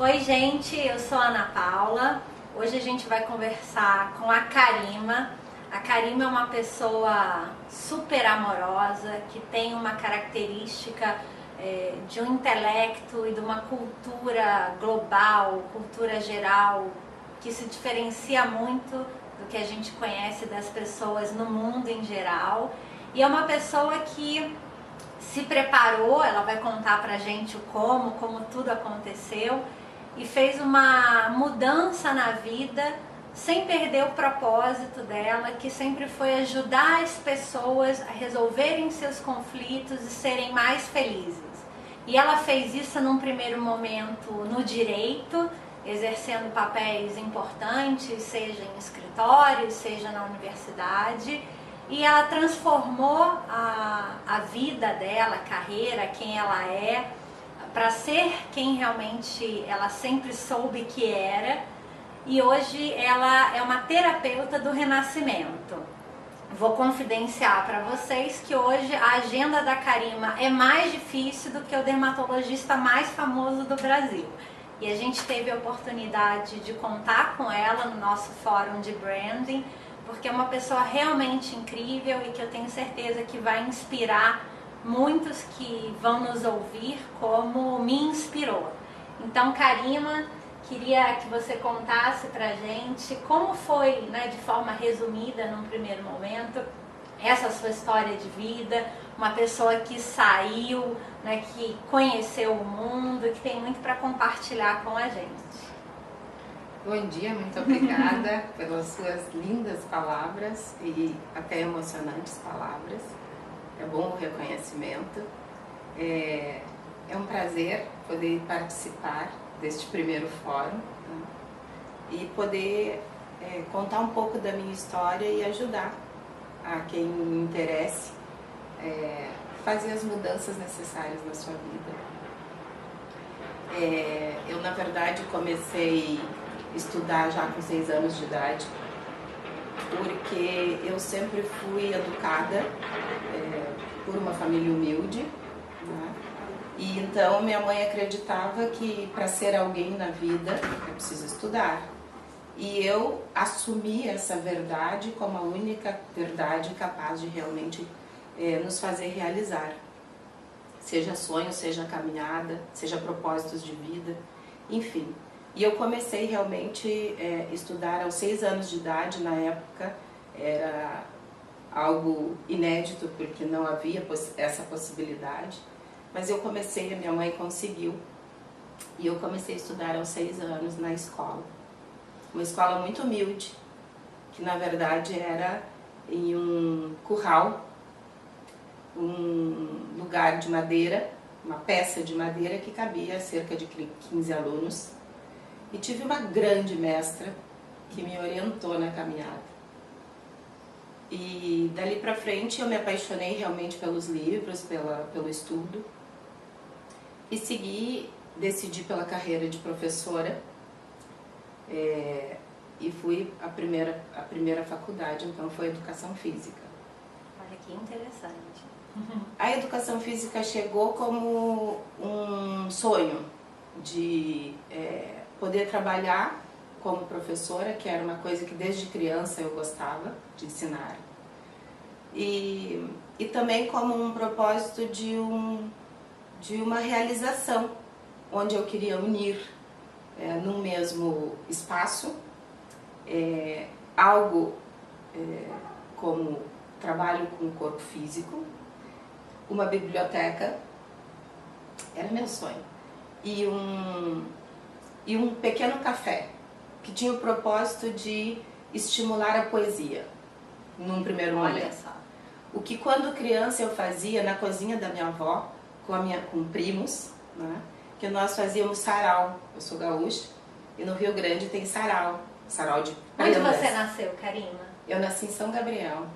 Oi gente, eu sou a Ana Paula. Hoje a gente vai conversar com a Karima. A Karima é uma pessoa super amorosa, que tem uma característica de um intelecto e de uma cultura global, cultura geral, que se diferencia muito do que a gente conhece das pessoas no mundo em geral. E é uma pessoa que se preparou, ela vai contar pra gente o como tudo aconteceu, e fez uma mudança na vida sem perder o propósito dela, que sempre foi ajudar as pessoas a resolverem seus conflitos e serem mais felizes. E ela fez isso num primeiro momento no direito, exercendo papéis importantes, seja em escritórios, seja na universidade. E ela transformou a vida dela, a carreira, quem ela é, para ser quem realmente ela sempre soube que era. E hoje ela é uma terapeuta do renascimento. Vou confidenciar para vocês que hoje a agenda da Karima é mais difícil do que o dermatologista mais famoso do Brasil. E a gente teve a oportunidade de contar com ela no nosso fórum de branding, porque é uma pessoa realmente incrível e que eu tenho certeza que vai inspirar muitos que vão nos ouvir, como me inspirou. Então, Karima, queria que você contasse pra gente como foi, né, de forma resumida, num primeiro momento, essa sua história de vida, uma pessoa que saiu, né, que conheceu o mundo, que tem muito para compartilhar com a gente. Bom dia, muito obrigada pelas suas lindas palavras e até emocionantes palavras. É bom o reconhecimento. É um prazer poder participar deste primeiro fórum, né? E poder contar um pouco da minha história e ajudar a quem me interesse fazer as mudanças necessárias na sua vida. Eu, na verdade, comecei a estudar já com 6 anos de idade, porque eu sempre fui educada por uma família humilde, né? E então minha mãe acreditava que para ser alguém na vida é preciso estudar. E eu assumi essa verdade como a única verdade capaz de realmente nos fazer realizar. Seja sonho, seja caminhada, seja propósitos de vida, enfim. E eu comecei realmente a estudar aos 6 anos de idade. Na época era algo inédito, porque não havia essa possibilidade. Mas eu comecei, a minha mãe conseguiu. E eu comecei a estudar aos 6 anos na escola. Uma escola muito humilde, que na verdade era em um curral, um lugar de madeira, uma peça de madeira que cabia cerca de 15 alunos. E tive uma grande mestra que me orientou na caminhada. E dali pra frente eu me apaixonei realmente pelos livros, pelo estudo. E decidi pela carreira de professora. E fui a primeira faculdade, então foi Educação Física. Olha que interessante. A Educação Física chegou como um sonho de poder trabalhar como professora, que era uma coisa que desde criança eu gostava de ensinar. E também como um propósito de uma realização, onde eu queria unir num mesmo espaço algo como trabalho com o corpo físico, uma biblioteca, era meu sonho, e um pequeno café, que tinha o propósito de estimular a poesia, num primeiro momento. Olha só. O que quando criança eu fazia na cozinha da minha avó, com primos, né, que nós fazíamos sarau. Eu sou gaúcha, e no Rio Grande tem sarau de prendas. Onde você nasceu, Karima? Eu nasci em São Gabriel.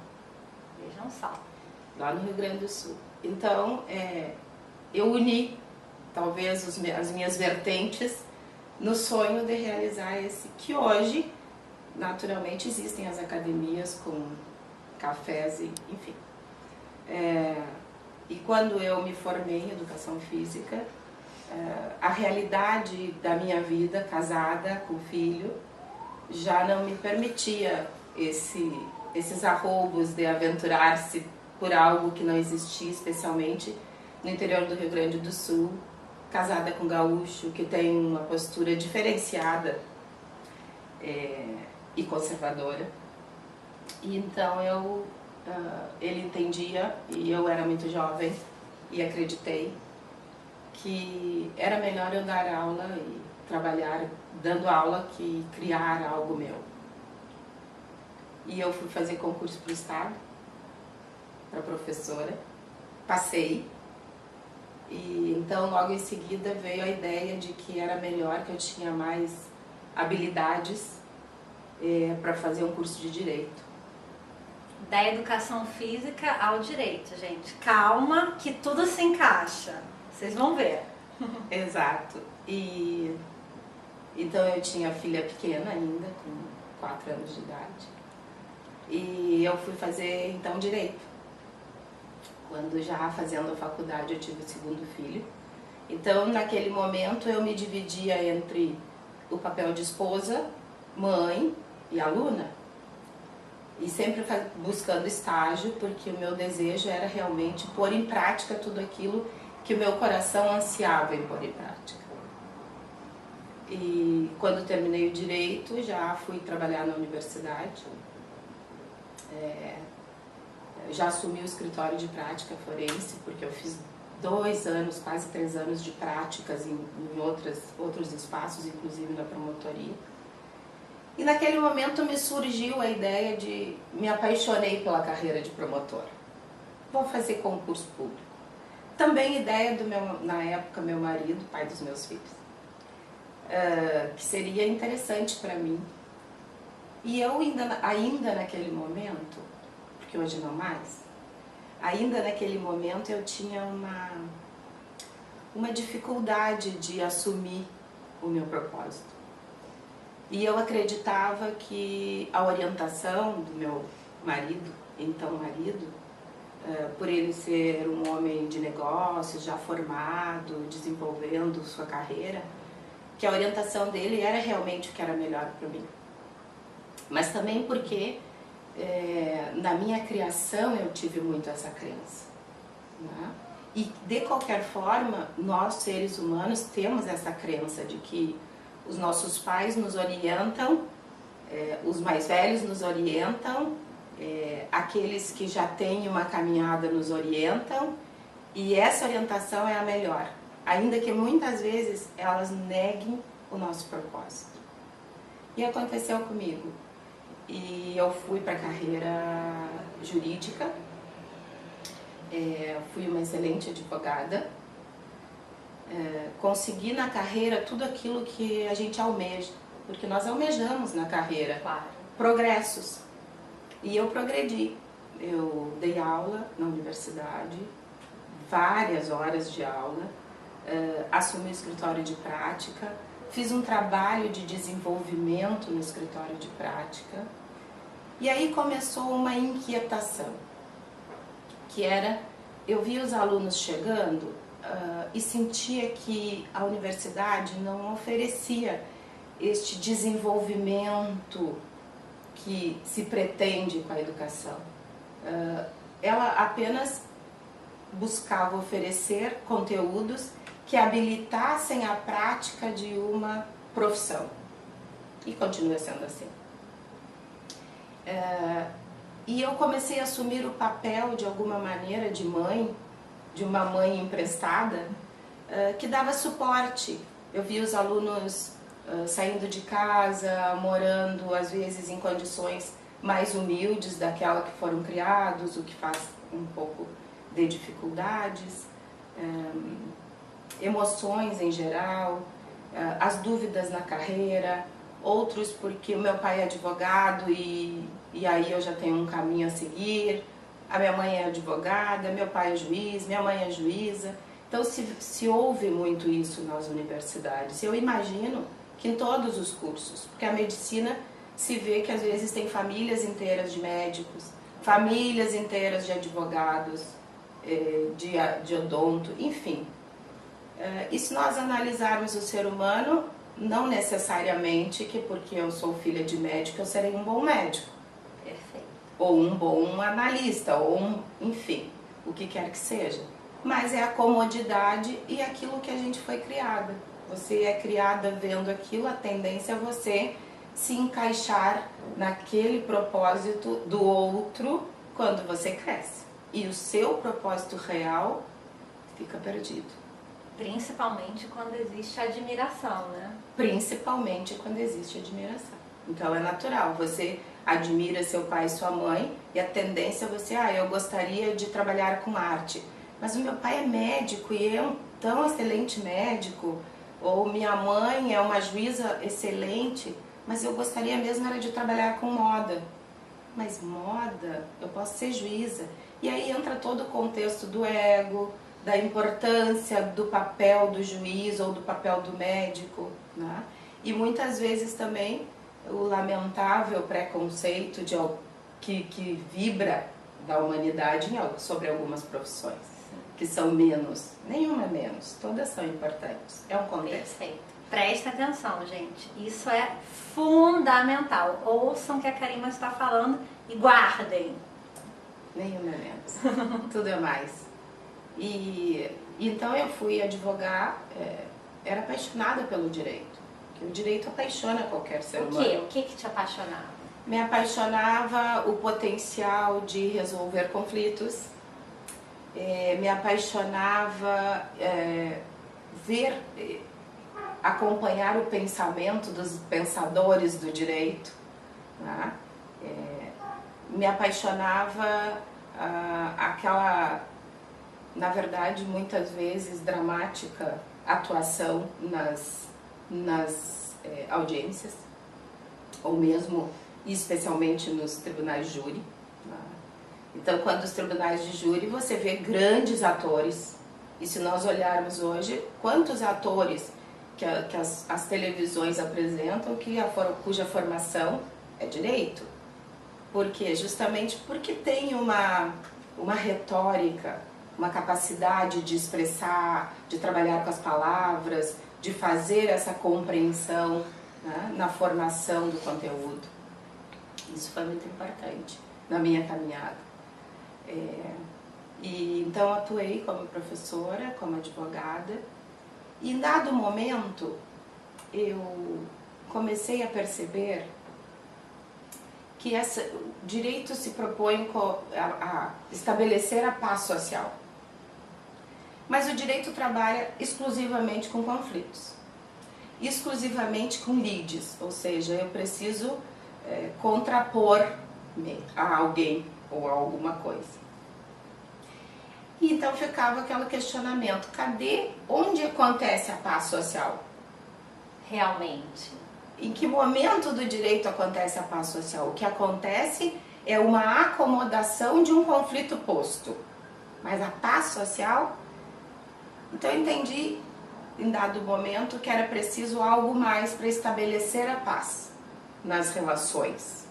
Vejam só. Lá no Rio Grande do Sul. Então, eu uni, talvez, as minhas vertentes no sonho de realizar esse, que hoje, naturalmente, existem as academias com cafés, enfim. E quando eu me formei em Educação Física, a realidade da minha vida, casada, com filho, já não me permitia esses arroubos de aventurar-se por algo que não existia, especialmente no interior do Rio Grande do Sul, casada com gaúcho, que tem uma postura diferenciada e conservadora. E então ele entendia, e eu era muito jovem, e acreditei que era melhor eu dar aula e trabalhar dando aula que criar algo meu. E eu fui fazer concurso para o Estado, para professora, passei, e então logo em seguida veio a ideia de que era melhor, que eu tinha mais habilidades para fazer um curso de Direito. Da educação física ao direito, gente. Calma que tudo se encaixa. Vocês vão ver. Exato. E então eu tinha filha pequena ainda, com 4 anos de idade. E eu fui fazer então Direito. Quando já fazendo a faculdade eu tive o segundo filho. Então naquele momento eu me dividia entre o papel de esposa, mãe e aluna. E sempre buscando estágio, porque o meu desejo era realmente pôr em prática tudo aquilo que o meu coração ansiava em pôr em prática. E quando terminei o Direito, já fui trabalhar na universidade. Já assumi o escritório de prática forense, porque eu fiz 2 anos, quase 3 anos de práticas em outros espaços, inclusive na promotoria. E naquele momento me surgiu a ideia de... me apaixonei pela carreira de promotor. Vou fazer concurso público. Também ideia do na época, meu marido, pai dos meus filhos. Que seria interessante para mim. E eu ainda naquele momento, porque hoje não mais, ainda naquele momento eu tinha uma dificuldade de assumir o meu propósito. E eu acreditava que a orientação do meu marido, então marido, por ele ser um homem de negócios, já formado, desenvolvendo sua carreira, que a orientação dele era realmente o que era melhor para mim. Mas também porque na minha criação eu tive muito essa crença, né? E de qualquer forma, nós seres humanos temos essa crença de que os nossos pais nos orientam, os mais velhos nos orientam, aqueles que já têm uma caminhada nos orientam, e essa orientação é a melhor, ainda que muitas vezes elas neguem o nosso propósito. E aconteceu comigo. E eu fui para a carreira jurídica, fui uma excelente advogada, consegui na carreira tudo aquilo que a gente almeja, porque nós almejamos na carreira, claro, progressos. E eu progredi. Eu dei aula na universidade, várias horas de aula, assumi o escritório de prática, fiz um trabalho de desenvolvimento no escritório de prática. E aí começou uma inquietação, que era, eu via os alunos chegando e sentia que a universidade não oferecia este desenvolvimento que se pretende com a educação. Ela apenas buscava oferecer conteúdos que habilitassem a prática de uma profissão. E continua sendo assim. E eu comecei a assumir o papel, de alguma maneira, de mãe, de uma mãe emprestada, que dava suporte. Eu via os alunos saindo de casa, morando, às vezes, em condições mais humildes daquela que foram criados, o que faz um pouco de dificuldades, emoções em geral, as dúvidas na carreira, outros porque o meu pai é advogado e aí eu já tenho um caminho a seguir, a minha mãe é advogada, meu pai é juiz, minha mãe é juíza. Então se ouve muito isso nas universidades. Eu imagino que em todos os cursos, porque a medicina se vê que às vezes tem famílias inteiras de médicos, famílias inteiras de advogados, de odonto, enfim. E se nós analisarmos o ser humano, não necessariamente que porque eu sou filha de médico eu serei um bom médico. Perfeito. Ou um bom analista, enfim, o que quer que seja. Mas é a comodidade e aquilo que a gente foi criada. Você é criada vendo aquilo, a tendência é você se encaixar naquele propósito do outro quando você cresce. E o seu propósito real fica perdido. Principalmente quando existe admiração, né? Principalmente quando existe admiração. Então é natural, você admira seu pai e sua mãe e a tendência é você, eu gostaria de trabalhar com arte. Mas o meu pai é médico e é um tão excelente médico, ou minha mãe é uma juíza excelente, mas eu gostaria mesmo era de trabalhar com moda. Mas moda, eu posso ser juíza. E aí entra todo o contexto do ego, da importância do papel do juiz ou do papel do médico, né? E muitas vezes também o lamentável preconceito que vibra da humanidade sobre algumas profissões, que são menos. Nenhuma é menos, todas são importantes. É um contexto. Perfeito. Presta atenção, gente. Isso é fundamental. Ouçam o que a Karima está falando e guardem. Nenhuma é menos. Tudo é mais. E então eu fui advogar, era apaixonada pelo direito. Porque o direito apaixona qualquer ser humano. O que te apaixonava? Me apaixonava o potencial de resolver conflitos. Me apaixonava acompanhar o pensamento dos pensadores do direito, né? Me apaixonava aquela, na verdade, muitas vezes dramática atuação nas audiências, ou mesmo, especialmente nos tribunais de júri, né? Então, quando os tribunais de júri, você vê grandes atores, e se nós olharmos hoje, quantos atores que as televisões apresentam cuja formação é direito? Por quê? Justamente porque tem uma retórica, uma capacidade de expressar, de trabalhar com as palavras, de fazer essa compreensão, né, na formação do conteúdo. Isso foi muito importante na minha caminhada. E então atuei como professora, como advogada, e em dado momento eu comecei a perceber que o direito se propõe a estabelecer a paz social. Mas o direito trabalha exclusivamente com conflitos, exclusivamente com lides, ou seja, eu preciso contrapor-me a alguém ou a alguma coisa. E então ficava aquele questionamento, onde acontece a paz social? Realmente. Em que momento do direito acontece a paz social? O que acontece é uma acomodação de um conflito posto. Mas a paz social? Então eu entendi, em dado momento, que era preciso algo mais para estabelecer a paz nas relações,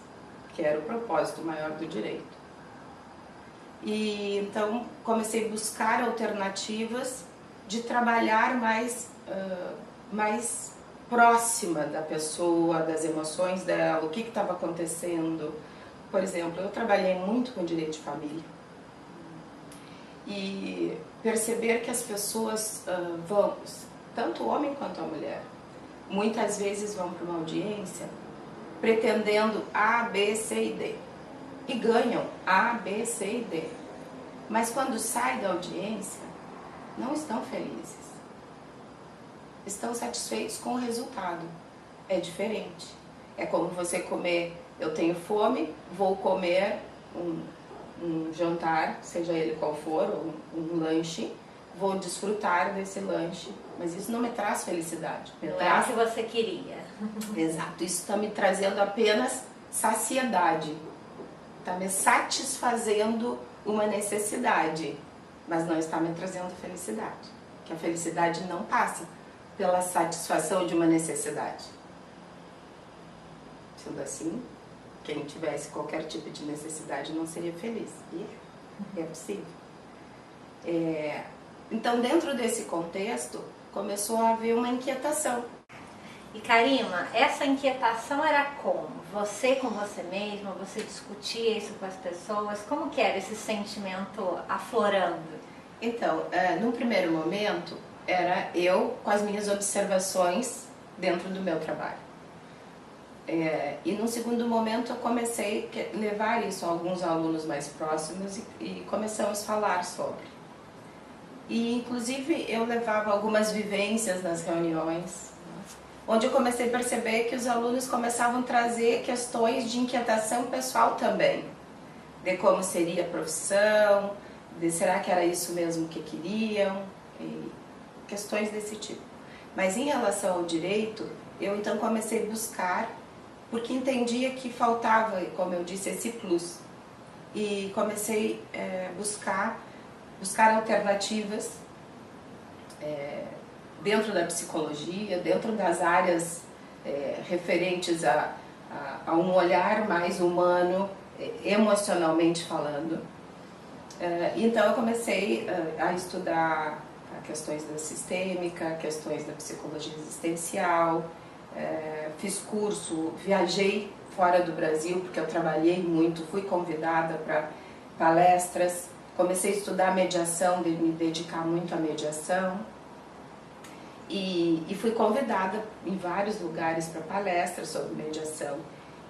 que era o propósito maior do direito. E então comecei a buscar alternativas de trabalhar mais próxima da pessoa, das emoções dela, o que estava acontecendo. Por exemplo, eu trabalhei muito com direito de família. E perceber que as pessoas tanto o homem quanto a mulher, muitas vezes vão para uma audiência pretendendo A, B, C e D. E ganham A, B, C e D. Mas quando saem da audiência, não estão felizes. Estão satisfeitos com o resultado. É diferente. É como você comer, eu tenho fome, vou comer um jantar, seja ele qual for, ou um lanche, vou desfrutar desse lanche, mas isso não me traz felicidade. Não é o que você queria. Exato, isso está me trazendo apenas saciedade. Está me satisfazendo uma necessidade, mas não está me trazendo felicidade. Que a felicidade não passa pela satisfação de uma necessidade. Sendo assim, quem tivesse qualquer tipo de necessidade não seria feliz. E é possível. Então, dentro desse contexto, começou a haver uma inquietação. E Karima, essa inquietação era como? Você com você mesma, você discutia isso com as pessoas? Como que era esse sentimento aflorando? Então, num primeiro momento, era eu com as minhas observações dentro do meu trabalho. E num segundo momento eu comecei a levar isso a alguns alunos mais próximos e começamos a falar sobre. E inclusive eu levava algumas vivências nas reuniões, onde eu comecei a perceber que os alunos começavam a trazer questões de inquietação pessoal também, de como seria a profissão, de será que era isso mesmo que queriam, e questões desse tipo. Mas em relação ao direito, eu então comecei a buscar, porque entendia que faltava, como eu disse, esse plus. E comecei a buscar alternativas dentro da psicologia, dentro das áreas referentes a um olhar mais humano, emocionalmente falando. Então eu comecei a estudar questões da sistêmica, questões da psicologia existencial, fiz curso, viajei fora do Brasil porque eu trabalhei muito, fui convidada para palestras, comecei a estudar mediação, me dedicar muito à mediação e fui convidada em vários lugares para palestras sobre mediação.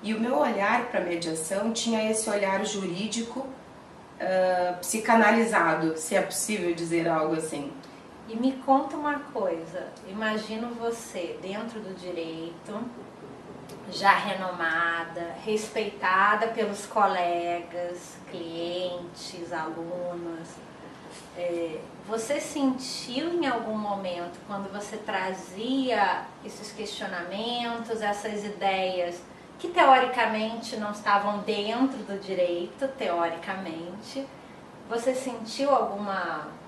E o meu olhar para a mediação tinha esse olhar jurídico psicanalizado, se é possível dizer algo assim. E me conta uma coisa, imagino você dentro do direito, já renomada, respeitada pelos colegas, clientes, alunos. Você sentiu em algum momento, quando você trazia esses questionamentos, essas ideias que teoricamente não estavam dentro do direito, teoricamente, você sentiu alguma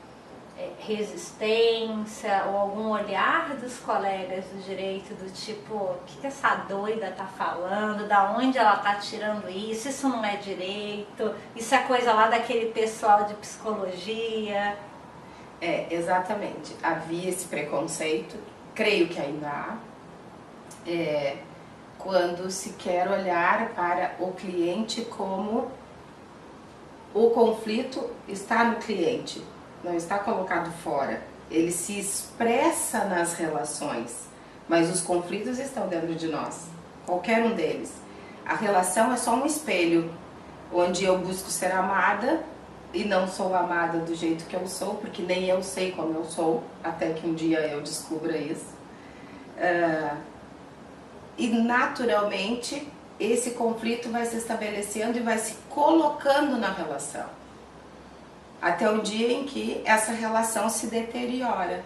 resistência ou algum olhar dos colegas do direito do tipo, o que essa doida tá falando, da onde ela tá tirando isso não é direito, isso é coisa lá daquele pessoal de psicologia? Exatamente, havia esse preconceito, creio que ainda há, quando se quer olhar para o cliente como o conflito está no cliente, não está colocado fora. Ele se expressa nas relações, mas os conflitos estão dentro de nós, qualquer um deles. A relação é só um espelho, onde eu busco ser amada e não sou amada do jeito que eu sou, porque nem eu sei como eu sou, até que um dia eu descubra isso. E naturalmente esse conflito vai se estabelecendo e vai se colocando na relação, até o dia em que essa relação se deteriora.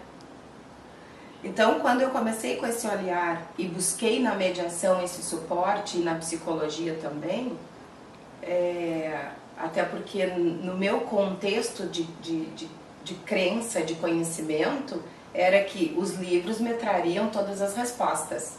Então, quando eu comecei com esse olhar e busquei na mediação esse suporte e na psicologia também, até porque no meu contexto de crença, de conhecimento, era que os livros me trariam todas as respostas,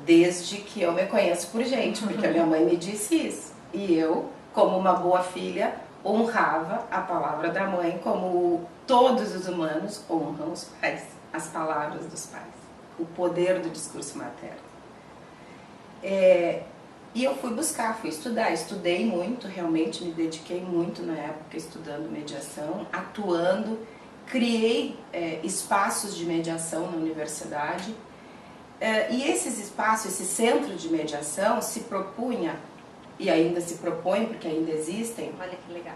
desde que eu me conheço por gente, porque a minha mãe me disse isso. E eu, como uma boa filha, honrava a palavra da mãe, como todos os humanos honram os pais, as palavras dos pais, o poder do discurso materno. E eu fui buscar, fui estudar, estudei muito, realmente me dediquei muito na época estudando mediação, atuando, criei espaços de mediação na universidade, e esses espaços, esse centro de mediação se propunha, e ainda se propõe, porque ainda existem. Olha que legal.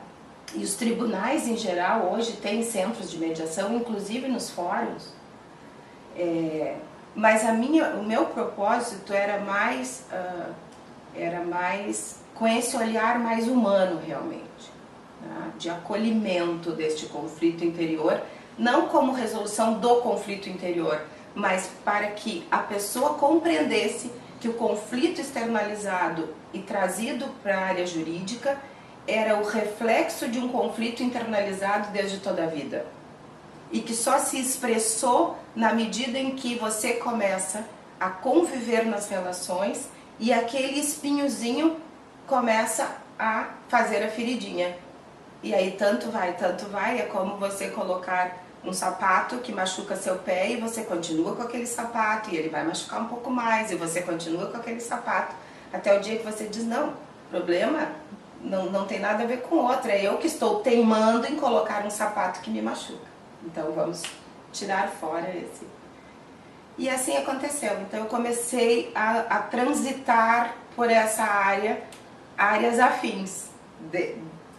E os tribunais em geral hoje têm centros de mediação, inclusive nos fóruns. Mas o meu propósito era mais com esse olhar mais humano realmente, né? De acolhimento deste conflito interior, não como resolução do conflito interior, mas para que a pessoa compreendesse que o conflito externalizado e trazido para a área jurídica era o reflexo de um conflito internalizado desde toda a vida. E que só se expressou na medida em que você começa a conviver nas relações e aquele espinhozinho começa a fazer a feridinha. E aí tanto vai, é como você colocar um sapato que machuca seu pé e você continua com aquele sapato e ele vai machucar um pouco mais e você continua com aquele sapato até o dia que você diz, não, problema não tem nada a ver com o outro, é eu que estou teimando em colocar um sapato que me machuca. Então vamos tirar fora esse. E assim aconteceu. Então eu comecei a transitar por essa área, áreas afins,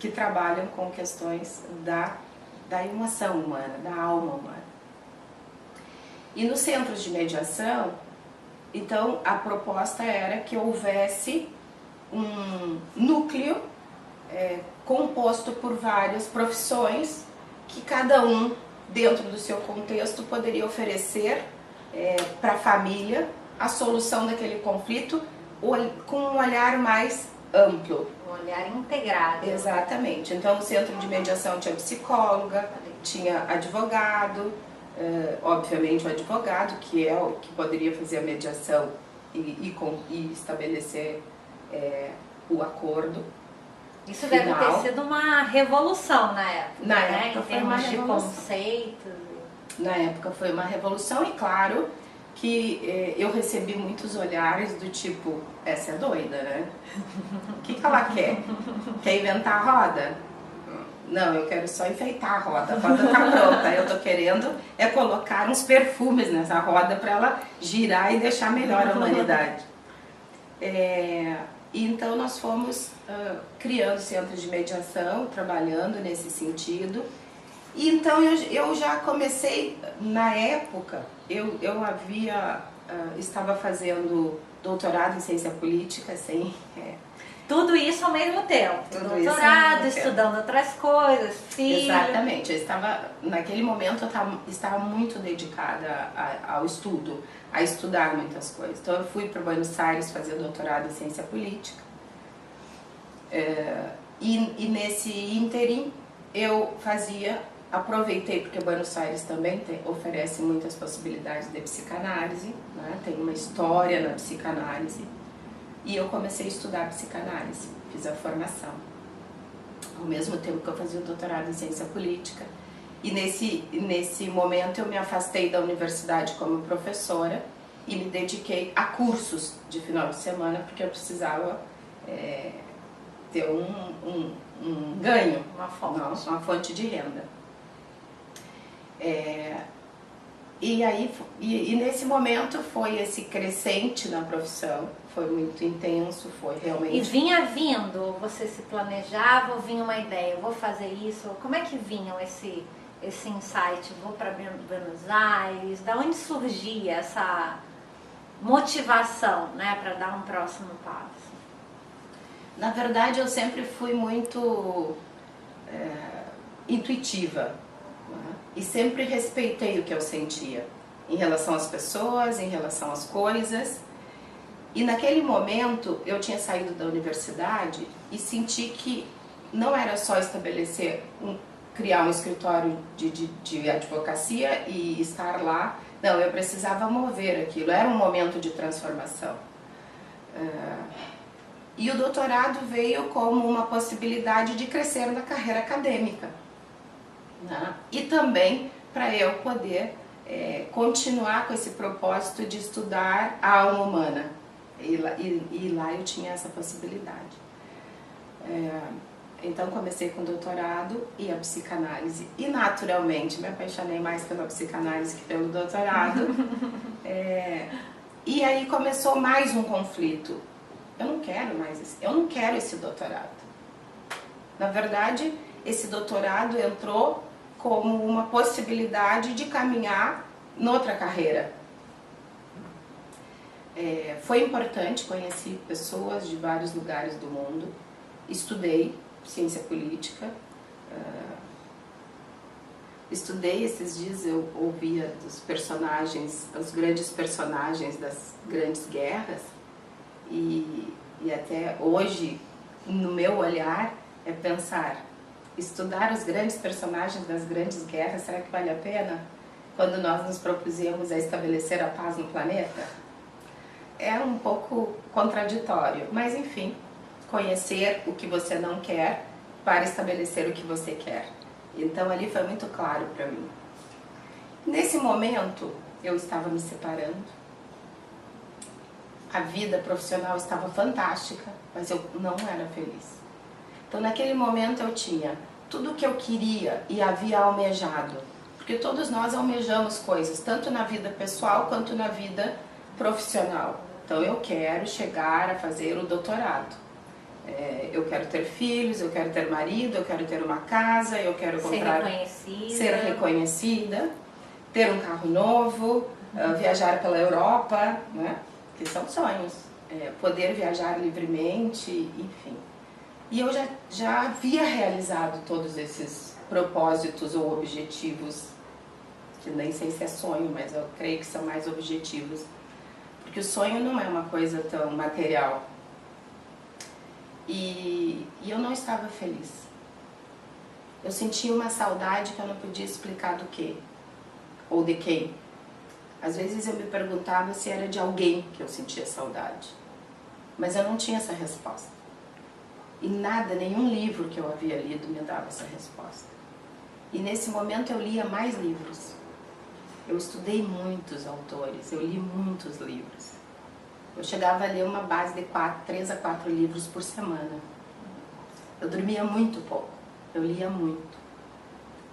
que trabalham com questões da emoção humana, da alma humana. E nos centros de mediação, então a proposta era que houvesse um núcleo composto por várias profissões que cada um, dentro do seu contexto, poderia oferecer para a família a solução daquele conflito com um olhar mais amplo. Um olhar integrado. Exatamente. Então, o centro de mediação tinha psicóloga, tinha advogado, obviamente o advogado, que é o que poderia fazer a mediação e estabelecer o acordo. Isso deve ter sido uma revolução na época, na né? época em termos de conceitos. Na época foi uma revolução e claro que eu recebi muitos olhares do tipo, essa é doida, né? O que ela quer? Quer inventar a roda? Não, eu quero só enfeitar a roda tá pronta. Eu tô querendo colocar uns perfumes nessa roda para ela girar e deixar melhor a humanidade. E então nós fomos criando centros de mediação, trabalhando nesse sentido. E então eu já comecei, na época, eu estava fazendo doutorado em ciência política, assim. Tudo isso ao mesmo tempo. Doutorado, estudando outras coisas, filho. Exatamente. Naquele momento eu estava muito dedicada ao estudo, a estudar muitas coisas. Então eu fui para Buenos Aires fazer doutorado em ciência política. E nesse ínterim eu aproveitei, porque Buenos Aires também oferece muitas possibilidades de psicanálise, né? Tem uma história na psicanálise. E eu comecei a estudar psicanálise, fiz a formação. Ao mesmo tempo que eu fazia o doutorado em ciência política. E nesse momento eu me afastei da universidade como professora e me dediquei a cursos de final de semana, porque eu precisava ter um ganho, uma fonte de renda. E nesse momento foi esse crescente na profissão, foi muito intenso, foi realmente... E vinha vindo, você se planejava ou vinha uma ideia, eu vou fazer isso? Como é que vinha esse insight, vou para Buenos Aires? Da onde surgia essa motivação, né, para dar um próximo passo? Na verdade eu sempre fui muito intuitiva. E sempre respeitei o que eu sentia em relação às pessoas, em relação às coisas. E naquele momento eu tinha saído da universidade e senti que não era só criar um escritório de advocacia e estar lá. Não, eu precisava mover aquilo, era um momento de transformação. E o doutorado veio como uma possibilidade de crescer na carreira acadêmica. Né? E também para eu poder continuar com esse propósito de estudar a alma humana. E lá eu tinha essa possibilidade. Então comecei com o doutorado e a psicanálise. E naturalmente me apaixonei mais pela psicanálise que pelo doutorado. E aí começou mais um conflito. Eu não quero esse doutorado. Na verdade, esse doutorado entrou como uma possibilidade de caminhar noutra carreira. Foi importante, conheci pessoas de vários lugares do mundo, estudei ciência política, estudei esses dias, eu ouvia dos personagens, os grandes personagens das grandes guerras, e até hoje, no meu olhar, é pensar, estudar os grandes personagens das grandes guerras, será que vale a pena? Quando nós nos propusemos a estabelecer a paz no planeta? É um pouco contraditório, mas enfim, conhecer o que você não quer para estabelecer o que você quer. Então ali foi muito claro para mim. Nesse momento eu estava me separando, a vida profissional estava fantástica, mas eu não era feliz. Então naquele momento eu tinha tudo o que eu queria e havia almejado, porque todos nós almejamos coisas, tanto na vida pessoal quanto na vida profissional. Então eu quero chegar a fazer o doutorado, eu quero ter filhos, eu quero ter marido, eu quero ter uma casa, eu quero comprar, ser reconhecida, ter um carro novo, viajar pela Europa, né? Que são sonhos, poder viajar livremente, enfim. E eu já havia realizado todos esses propósitos ou objetivos, que nem sei se é sonho, mas eu creio que são mais objetivos. Porque o sonho não é uma coisa tão material. E eu não estava feliz. Eu sentia uma saudade que eu não podia explicar do quê, ou de quem. Às vezes eu me perguntava se era de alguém que eu sentia saudade. Mas eu não tinha essa resposta. E nada, nenhum livro que eu havia lido me dava essa resposta. E nesse momento eu lia mais livros. Eu estudei muitos autores, eu li muitos livros. Eu chegava a ler uma base de 3 a 4 livros por semana. Eu dormia muito pouco, eu lia muito.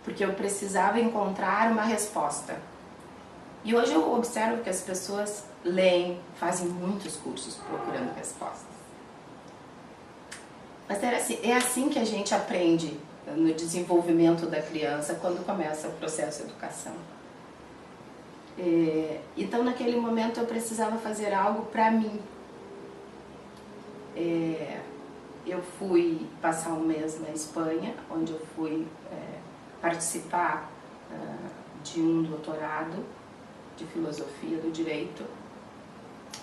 Porque eu precisava encontrar uma resposta. E hoje eu observo que as pessoas leem, fazem muitos cursos procurando respostas. Mas é assim que a gente aprende no desenvolvimento da criança quando começa o processo de educação. Então naquele momento eu precisava fazer algo para mim. Eu fui passar um mês na Espanha, onde eu fui participar de um doutorado de filosofia do direito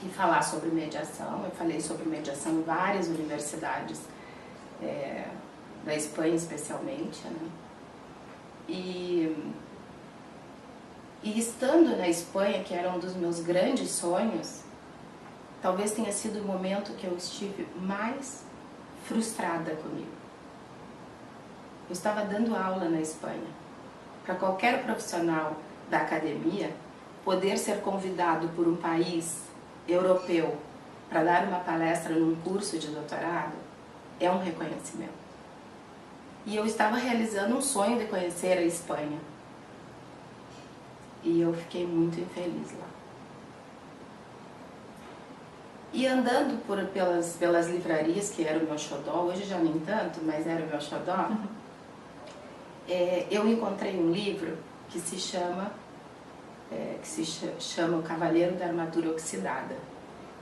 e falar sobre mediação. Eu falei sobre mediação em várias universidades da Espanha especialmente, né? E estando na Espanha, que era um dos meus grandes sonhos, talvez tenha sido o momento que eu estive mais frustrada comigo. Eu estava dando aula na Espanha. Para qualquer profissional da academia, poder ser convidado por um país europeu para dar uma palestra num curso de doutorado é um reconhecimento. E eu estava realizando um sonho de conhecer a Espanha. E eu fiquei muito infeliz lá. E andando pelas livrarias, que era o meu xodó, hoje já nem tanto, mas era o meu xodó, eu encontrei um livro que se chama O Cavaleiro da Armadura Oxidada.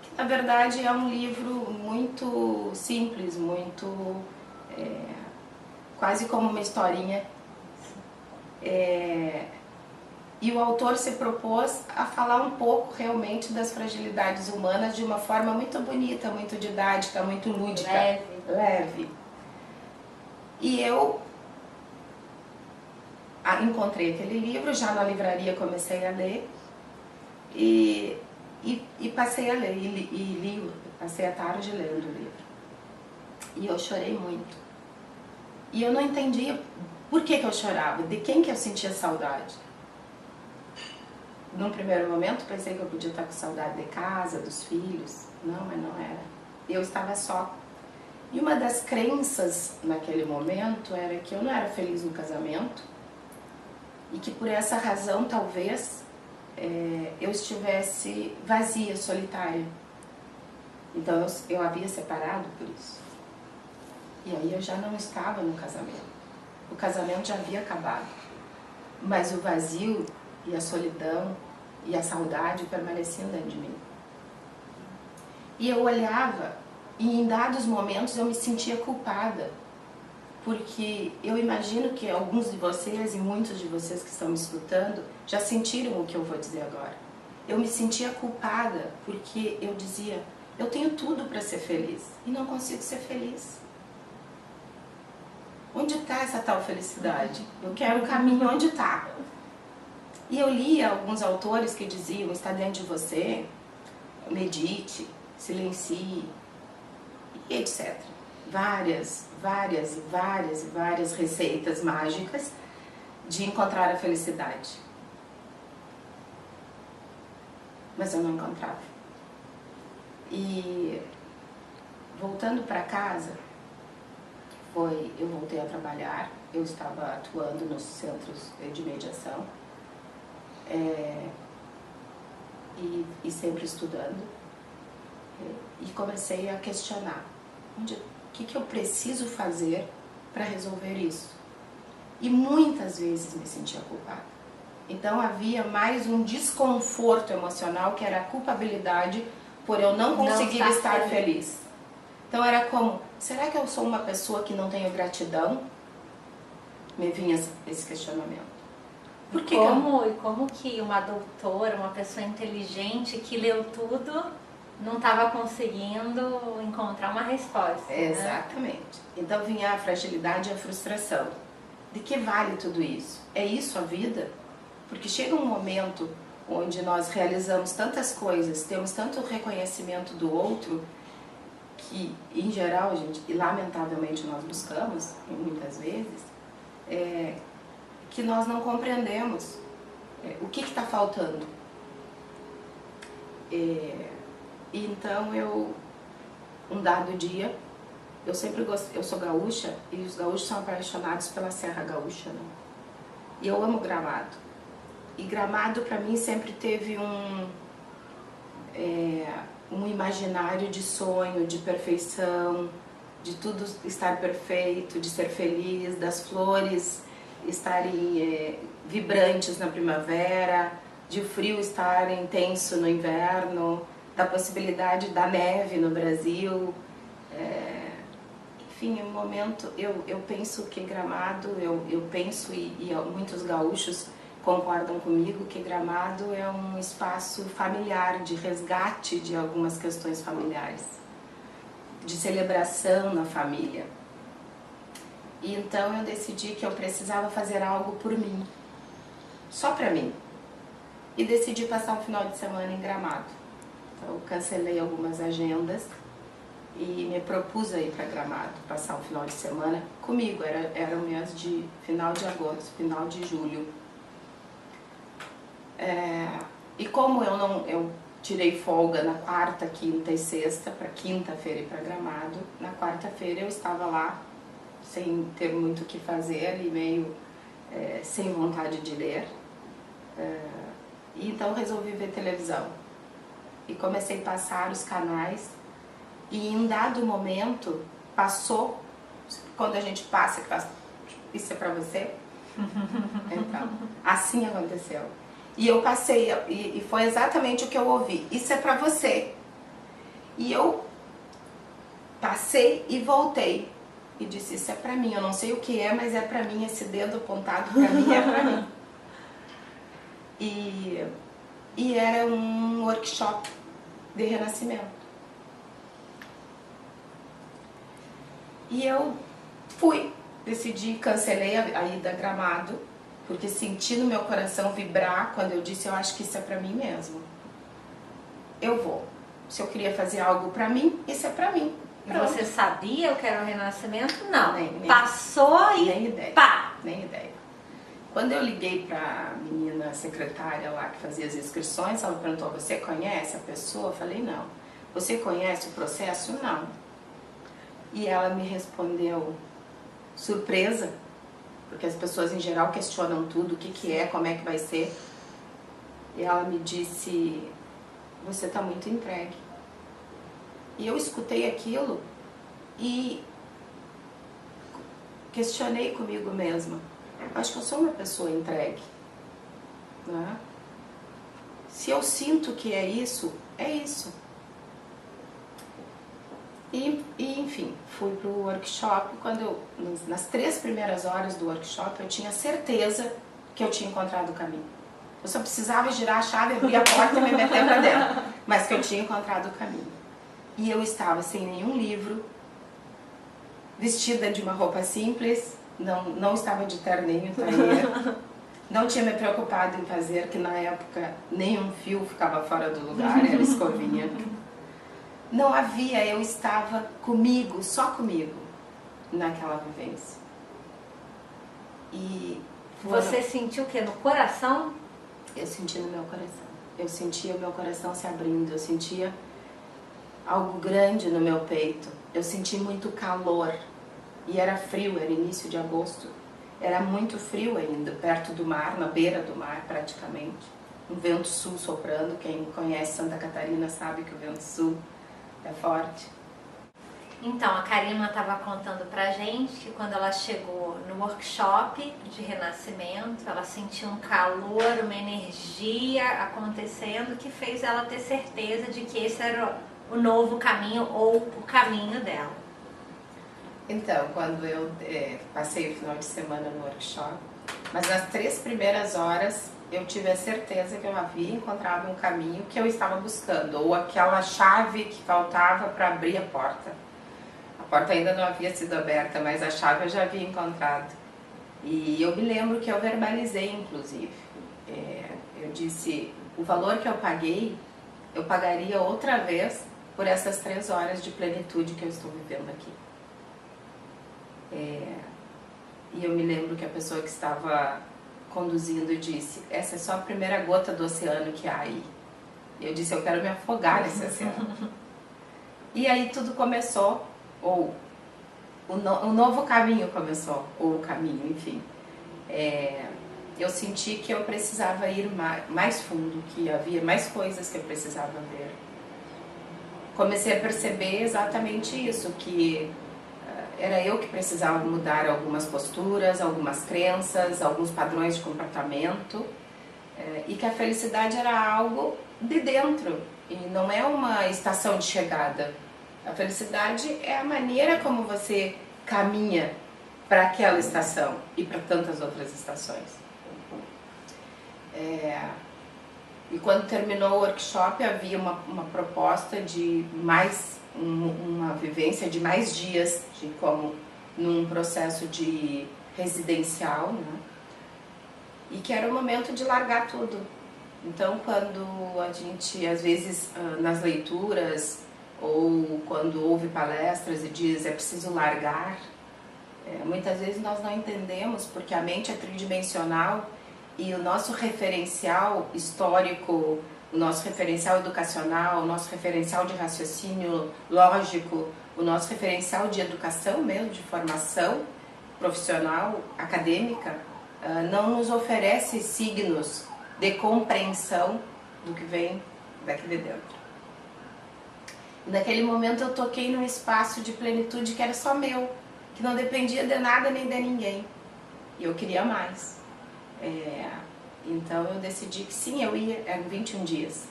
Que na verdade é um livro muito simples, muito quase como uma historinha. E o autor se propôs a falar um pouco realmente das fragilidades humanas de uma forma muito bonita, muito didática, muito lúdica, leve. E eu encontrei aquele livro, já na livraria comecei a ler e passei a ler, passei a tarde lendo o livro. E eu chorei muito. E eu não entendia por que eu chorava, de quem que eu sentia saudade. Num primeiro momento pensei que eu podia estar com saudade de casa, dos filhos. Não, mas não era. Eu estava só. E uma das crenças naquele momento era que eu não era feliz no casamento e que por essa razão talvez eu estivesse vazia, solitária. Então eu havia separado por isso. E aí eu já não estava no casamento. O casamento já havia acabado. Mas o vazio e a solidão e a saudade permaneciam dentro de mim. E eu olhava e em dados momentos eu me sentia culpada, porque eu imagino que alguns de vocês e muitos de vocês que estão me escutando já sentiram o que eu vou dizer agora. Eu me sentia culpada porque eu dizia, eu tenho tudo para ser feliz e não consigo ser feliz. Onde está essa tal felicidade? Eu quero o caminho, onde está? E eu lia alguns autores que diziam, está dentro de você, medite, silencie, e etc. várias e várias e várias receitas mágicas de encontrar a felicidade. Mas eu não encontrava. E voltando para casa, eu voltei a trabalhar, eu estava atuando nos centros de mediação e sempre estudando, e comecei a questionar o que eu preciso fazer para resolver isso. E muitas vezes me sentia culpada. Então havia mais um desconforto emocional, que era a culpabilidade por eu não conseguir estar feliz. Então era como, será que eu sou uma pessoa que não tenho gratidão? Me vinha esse questionamento. Por que como que uma doutora, uma pessoa inteligente que leu tudo, não estava conseguindo encontrar uma resposta? Exatamente. Né? Então vinha a fragilidade e a frustração. De que vale tudo isso? É isso a vida? Porque chega um momento onde nós realizamos tantas coisas, temos tanto reconhecimento do outro, que em geral, gente, e lamentavelmente nós buscamos, muitas vezes, que nós não compreendemos o que está faltando. Então um dado dia, eu sempre gostei, eu sou gaúcha e os gaúchos são apaixonados pela Serra Gaúcha, né? E eu amo Gramado. E Gramado para mim sempre teve um imaginário de sonho, de perfeição, de tudo estar perfeito, de ser feliz, das flores estarem vibrantes na primavera, de o frio estar intenso no inverno, da possibilidade da neve no Brasil. Enfim, um momento, eu penso que Gramado, eu penso e muitos gaúchos concordam comigo que Gramado é um espaço familiar, de resgate de algumas questões familiares, de celebração na família. E então eu decidi que eu precisava fazer algo por mim, só para mim. E decidi passar um final de semana em Gramado. Então eu cancelei algumas agendas e me propus a ir para Gramado, passar um final de semana comigo. Era o mês de final de agosto, final de julho. E como eu tirei folga na quarta, quinta e sexta, para quinta-feira ir para Gramado, na quarta-feira eu estava lá sem ter muito o que fazer e meio sem vontade de ler. E então resolvi ver televisão. E comecei a passar os canais e em um dado momento passou, quando a gente passa, que faz, isso é pra você? Então, assim aconteceu. E eu passei, e foi exatamente o que eu ouvi, isso é pra você. E eu passei e voltei e disse, isso é pra mim, eu não sei o que é, mas é pra mim, esse dedo apontado pra mim é pra mim. E era um workshop de renascimento. E eu fui, decidi, cancelei a ida a Gramado, porque senti no meu coração vibrar quando eu disse, eu acho que isso é pra mim mesmo. Eu vou. Se eu queria fazer algo pra mim, isso é pra mim. E você sabia o que era o renascimento? Não. Nem passou e nem ideia. Pá! Nem ideia. Quando eu liguei pra menina secretária lá que fazia as inscrições, ela perguntou, você conhece a pessoa? Eu falei, não. Você conhece o processo? Não. E ela me respondeu, surpresa, porque as pessoas em geral questionam tudo, o que é, como é que vai ser. E ela me disse, você está muito entregue. E eu escutei aquilo e questionei comigo mesma. Acho que eu sou uma pessoa entregue. Né? Se eu sinto que é isso, é isso. E enfim, fui para o workshop. Nas 3 primeiras horas do workshop, eu tinha certeza que eu tinha encontrado o caminho. Eu só precisava girar a chave, abrir a porta e me meter para dentro. Mas que eu tinha encontrado o caminho. E eu estava sem nenhum livro, vestida de uma roupa simples, não estava de terninho, não tinha me preocupado em fazer, que na época nenhum fio ficava fora do lugar, era escovinha. Não havia, eu estava comigo, só comigo. naquela vivência. E você sentiu o quê? No coração? Eu senti no meu coração. Eu sentia o meu coração se abrindo, eu sentia algo grande no meu peito. Eu senti muito calor. E era frio, era início de agosto. Era muito frio ainda, perto do mar, na beira do mar praticamente. Um vento sul soprando. Quem conhece Santa Catarina sabe que o vento sul é forte. Então, a Karima estava contando pra gente que quando ela chegou no workshop de renascimento, ela sentiu um calor, uma energia acontecendo que fez ela ter certeza de que esse era o novo caminho ou o caminho dela. Então, quando eu passei o final de semana no workshop, mas nas 3 primeiras horas eu tive a certeza que eu havia encontrado um caminho que eu estava buscando, ou aquela chave que faltava para abrir a porta. A porta ainda não havia sido aberta, mas a chave eu já havia encontrado. E eu me lembro que eu verbalizei, inclusive. Eu disse, o valor que eu paguei, eu pagaria outra vez por essas 3 horas de plenitude que eu estou vivendo aqui. E eu me lembro que a pessoa que estava conduzindo disse, essa é só a primeira gota do oceano que há aí. E eu disse, eu quero me afogar nesse oceano. E aí tudo começou, ou o novo caminho começou, ou o caminho, enfim. Eu senti que eu precisava ir mais fundo, que havia mais coisas que eu precisava ver. Comecei a perceber exatamente isso, que era eu que precisava mudar algumas posturas, algumas crenças, alguns padrões de comportamento, e que a felicidade era algo de dentro, e não é uma estação de chegada. A felicidade é a maneira como você caminha para aquela estação e para tantas outras estações. E quando terminou o workshop havia uma proposta de uma vivência de mais dias, como num processo de residencial, né? E que era o momento de largar tudo. Então, quando a gente, às vezes, nas leituras, ou quando ouve palestras e diz é preciso largar, muitas vezes nós não entendemos, porque a mente é tridimensional e o nosso referencial histórico, o nosso referencial educacional, o nosso referencial de raciocínio lógico, o nosso referencial de educação mesmo, de formação profissional, acadêmica, não nos oferece signos de compreensão do que vem daqui de dentro. E naquele momento eu toquei num espaço de plenitude que era só meu, que não dependia de nada nem de ninguém. E eu queria mais. Então eu decidi que sim, eu ia, eram 21 dias.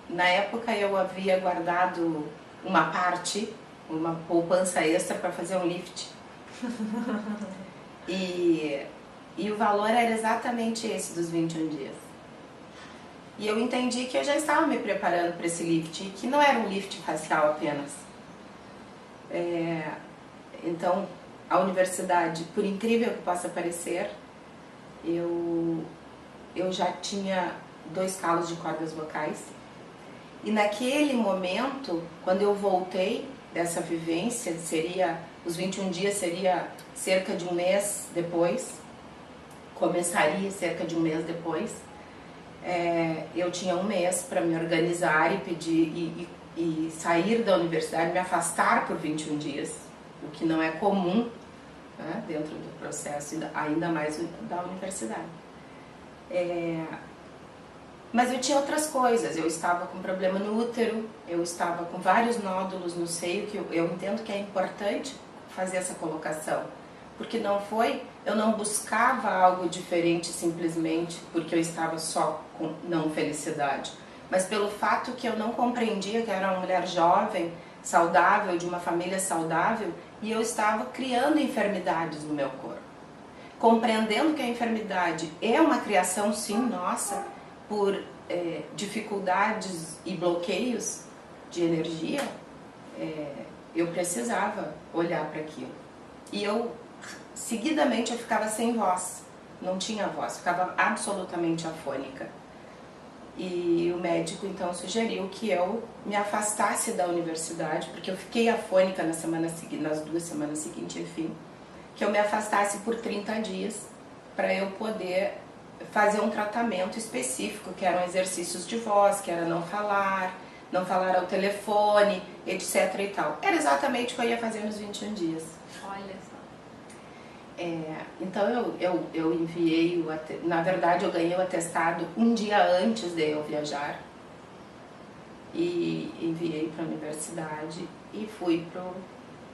Na época eu havia guardado uma parte, uma poupança extra para fazer um lift. E o valor era exatamente esse dos 21 dias. E eu entendi que eu já estava me preparando para esse lift, e que não era um lift facial apenas. Então, a universidade, por incrível que possa parecer, eu já tinha 2 calos de cordas vocais. E naquele momento, quando eu voltei dessa vivência, os 21 dias seria cerca de um mês depois, começaria cerca de um mês depois, eu tinha um mês para me organizar e pedir e sair da universidade, me afastar por 21 dias, o que não é comum, né, dentro do processo, ainda mais da universidade. Mas eu tinha outras coisas, eu estava com problema no útero, eu estava com vários nódulos no seio, que eu entendo que é importante fazer essa colocação, porque eu não buscava algo diferente simplesmente porque eu estava só com não felicidade, mas pelo fato que eu não compreendia que eu era uma mulher jovem, saudável, de uma família saudável, e eu estava criando enfermidades no meu corpo. Compreendendo que a enfermidade é uma criação, sim, nossa, por dificuldades e bloqueios de energia, eu precisava olhar para aquilo. E seguidamente eu ficava sem voz, não tinha voz, ficava absolutamente afônica. E o médico então sugeriu que eu me afastasse da universidade, porque eu fiquei afônica nas 2 semanas seguintes, enfim, que eu me afastasse por 30 dias para eu poder fazer um tratamento específico, que eram exercícios de voz, que era não falar ao telefone, etc e tal. Era exatamente o que eu ia fazer nos 21 dias. Olha só. Então eu enviei, na verdade eu ganhei o atestado um dia antes de eu viajar e enviei para a universidade e fui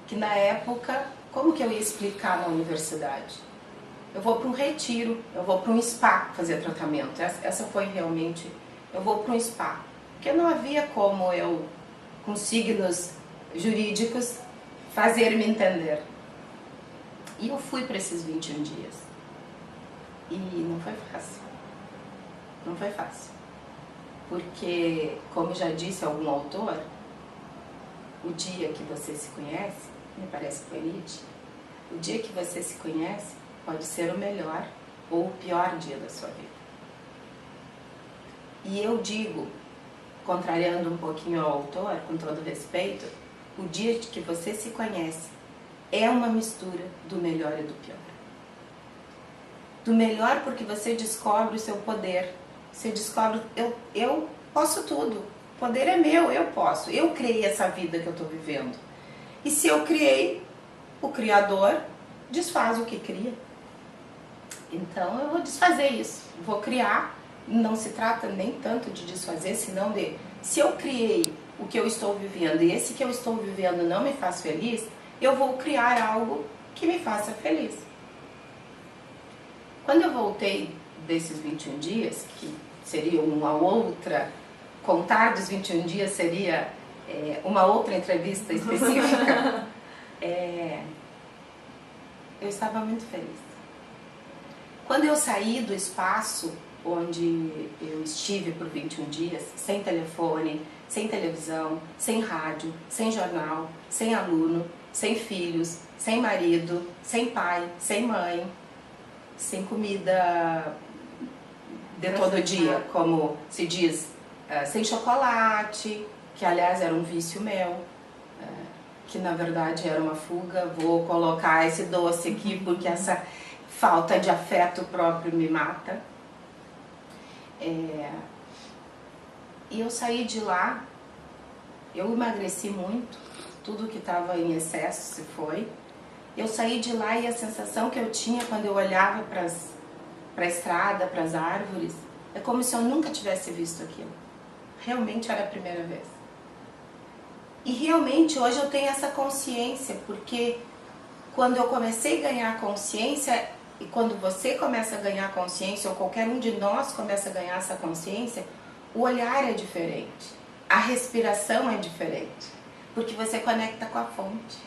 que na época, como que eu ia explicar na universidade? Eu vou para um retiro, eu vou para um spa fazer tratamento. Essa foi realmente, eu vou para um spa. Porque não havia como eu, com signos jurídicos, fazer me entender. E eu fui para esses 21 dias. E não foi fácil. Não foi fácil. Porque, como já disse algum autor, o dia que você se conhece, me parece que foi Nietzsche, o dia que você se conhece pode ser o melhor ou o pior dia da sua vida. E eu digo, contrariando um pouquinho ao autor, com todo respeito, o dia que você se conhece é uma mistura do melhor e do pior. Do melhor porque você descobre o seu poder. Você descobre, eu posso tudo. O poder é meu, eu posso. Eu criei essa vida que eu estou vivendo. E se eu criei, o Criador desfaz o que cria. Então eu vou desfazer isso. Vou criar. Não se trata nem tanto de desfazer, senão de... Se eu criei o que eu estou vivendo e esse que eu estou vivendo não me faz feliz, eu vou criar algo que me faça feliz. Quando eu voltei desses 21 dias, que seria uma outra... Contar dos 21 dias seria uma outra entrevista específica. Eu estava muito feliz. Quando eu saí do espaço onde eu estive por 21 dias, sem telefone, sem televisão, sem rádio, sem jornal, sem aluno, sem filhos, sem marido, sem pai, sem mãe, sem comida de todo dia, como se diz, sem chocolate, que aliás era um vício meu, que na verdade era uma fuga. Vou colocar esse doce aqui porque essa falta de afeto próprio me mata. E eu saí de lá, eu emagreci muito, tudo que estava em excesso se foi. Eu saí de lá e a sensação que eu tinha quando eu olhava para a estrada, para as árvores, é como se eu nunca tivesse visto aquilo. Realmente era a primeira vez. E realmente hoje eu tenho essa consciência, porque quando eu comecei a ganhar consciência, e quando você começa a ganhar consciência, ou qualquer um de nós começa a ganhar essa consciência, o olhar é diferente, a respiração é diferente, porque você conecta com a fonte.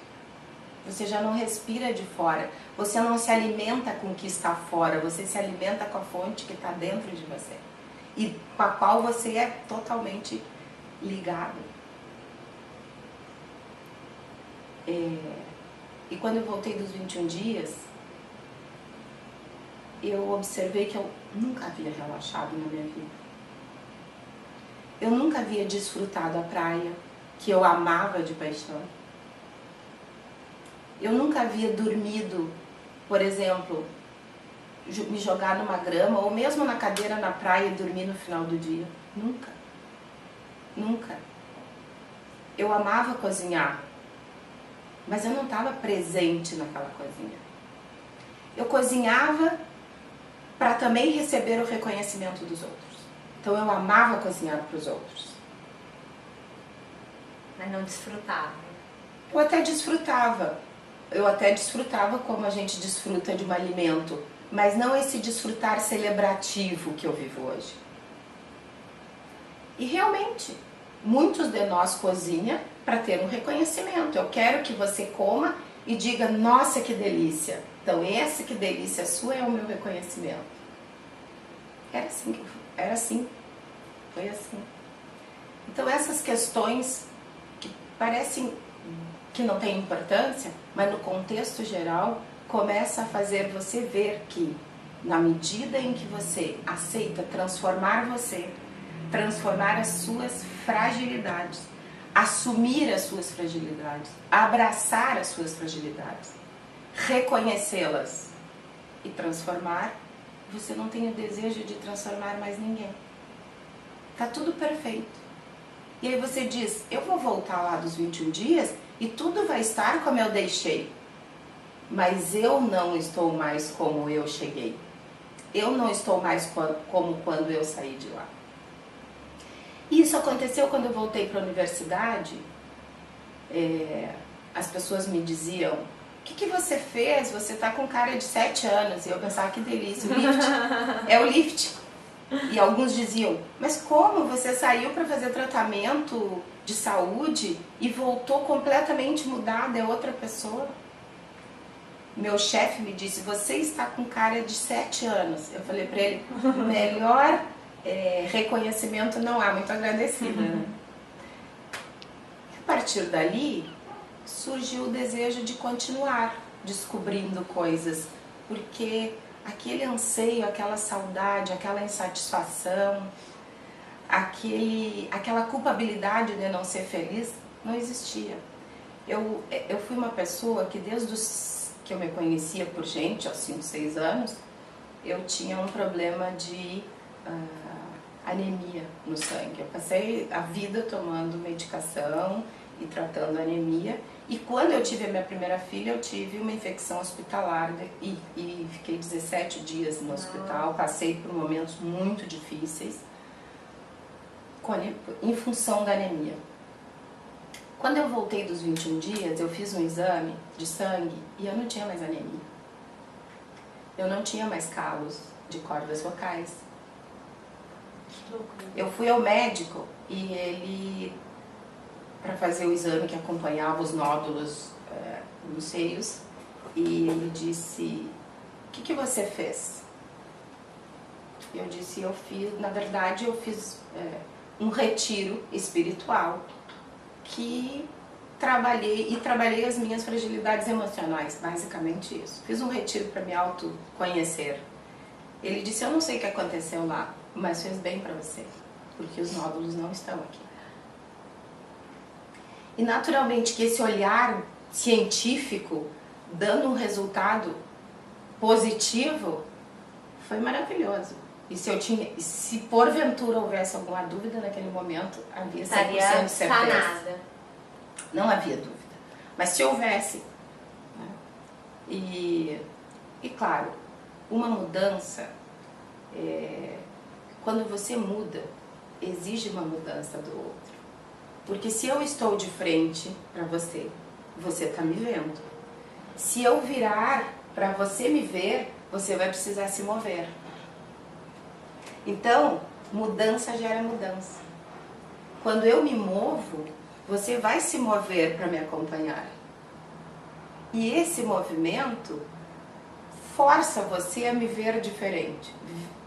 Você já não respira de fora, você não se alimenta com o que está fora, você se alimenta com a fonte que está dentro de você e com a qual você é totalmente ligado. E quando eu voltei dos 21 dias, eu observei que eu nunca havia relaxado na minha vida. Eu nunca havia desfrutado a praia, que eu amava de paixão. Eu nunca havia dormido, por exemplo, me jogar numa grama ou mesmo na cadeira na praia e dormir no final do dia. Nunca. Nunca. Eu amava cozinhar, mas eu não estava presente naquela cozinha. Eu cozinhava para também receber o reconhecimento dos outros. Então eu amava cozinhar para os outros. Mas não desfrutava. Eu até desfrutava. Eu até desfrutava como a gente desfruta de um alimento, mas não esse desfrutar celebrativo que eu vivo hoje. E realmente, muitos de nós cozinham para ter um reconhecimento. Eu quero que você coma e diga, nossa, que delícia. Então esse que delícia sua é o meu reconhecimento. Era assim, foi assim. Então essas questões que parecem que não têm importância, mas no contexto geral, começa a fazer você ver que, na medida em que você aceita transformar você, transformar as suas fragilidades, assumir as suas fragilidades, abraçar as suas fragilidades, reconhecê-las e transformar, você não tem o desejo de transformar mais ninguém. Tá tudo perfeito. E aí você diz, eu vou voltar lá dos 21 dias e tudo vai estar como eu deixei. Mas eu não estou mais como eu cheguei. Eu não estou mais como quando eu saí de lá. E isso aconteceu quando eu voltei para a universidade. As pessoas me diziam, o que você fez? Você está com cara de 7 anos. E eu pensava, que delícia, o lift. É o lift. E alguns diziam, mas como você saiu para fazer tratamento de saúde e voltou completamente mudada, é outra pessoa? Meu chefe me disse, você está com cara de 7 anos. Eu falei para ele, melhor reconhecimento não há, muito agradecida. Né? A partir dali, surgiu o desejo de continuar descobrindo coisas, porque aquele anseio, aquela saudade, aquela insatisfação, aquela culpabilidade de não ser feliz, não existia. Eu fui uma pessoa que desde que eu me conhecia por gente, aos 5, 6 anos, eu tinha um problema de anemia no sangue. Eu passei a vida tomando medicação e tratando anemia. E quando eu tive a minha primeira filha, eu tive uma infecção hospitalar e fiquei 17 dias no hospital. Passei por momentos muito difíceis em função da anemia. Quando eu voltei dos 21 dias, eu fiz um exame de sangue e eu não tinha mais anemia. Eu não tinha mais calos de cordas vocais. Eu fui ao médico e ele, para fazer o exame que acompanhava os nódulos nos seios, e ele disse, o que você fez? Eu disse, na verdade eu fiz um retiro espiritual que trabalhei as minhas fragilidades emocionais, basicamente isso. Fiz um retiro para me autoconhecer. Ele disse, eu não sei o que aconteceu lá, mas fez bem para você, porque os nódulos não estão aqui. E naturalmente que esse olhar científico, dando um resultado positivo, foi maravilhoso. E se porventura houvesse alguma dúvida naquele momento, havia 100% de certeza. Sanada. Não havia dúvida. Mas se houvesse, né? E claro, uma mudança, quando você muda, exige uma mudança do outro. Porque se eu estou de frente para você, você está me vendo. Se eu virar para você me ver, você vai precisar se mover. Então, mudança gera mudança. Quando eu me movo, você vai se mover para me acompanhar. E esse movimento força você a me ver diferente.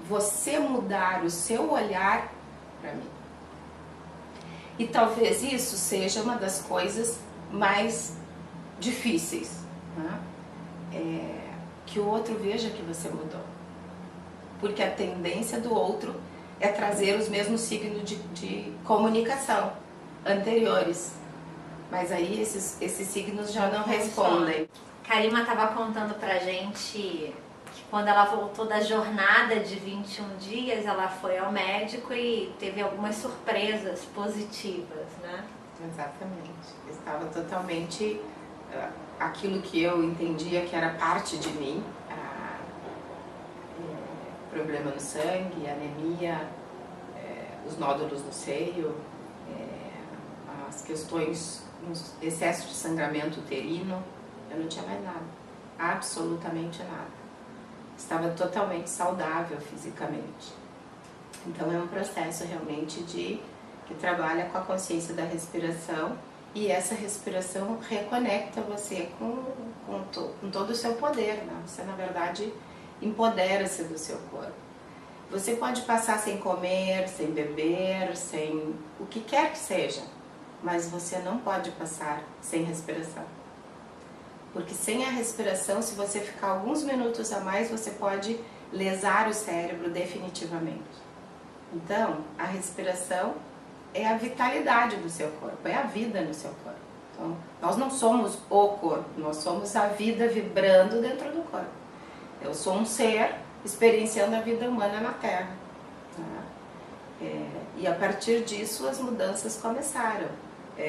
Você mudar o seu olhar para mim. E talvez isso seja uma das coisas mais difíceis, né? Que o outro veja que você mudou. Porque a tendência do outro é trazer os mesmos signos de comunicação anteriores. Mas aí esses signos já não respondem. Karima estava contando pra gente que quando ela voltou da jornada de 21 dias, ela foi ao médico e teve algumas surpresas positivas, né? Exatamente. Estava totalmente aquilo que eu entendia que era parte de mim. Problema no sangue, anemia, os nódulos no seio, as questões, excesso de sangramento uterino, eu não tinha mais nada, absolutamente nada. Estava totalmente saudável fisicamente. Então é um processo realmente que trabalha com a consciência da respiração, e essa respiração reconecta você com todo o seu poder, né? Você, na verdade, empodera-se do seu corpo. Você pode passar sem comer, sem beber, sem o que quer que seja, mas você não pode passar sem respiração. Porque sem a respiração, se você ficar alguns minutos a mais, você pode lesar o cérebro definitivamente. Então, a respiração é a vitalidade do seu corpo, é a vida no seu corpo. Então, nós não somos o corpo, nós somos a vida vibrando dentro do corpo. Eu sou um ser experienciando a vida humana na Terra. Tá? E a partir disso as mudanças começaram.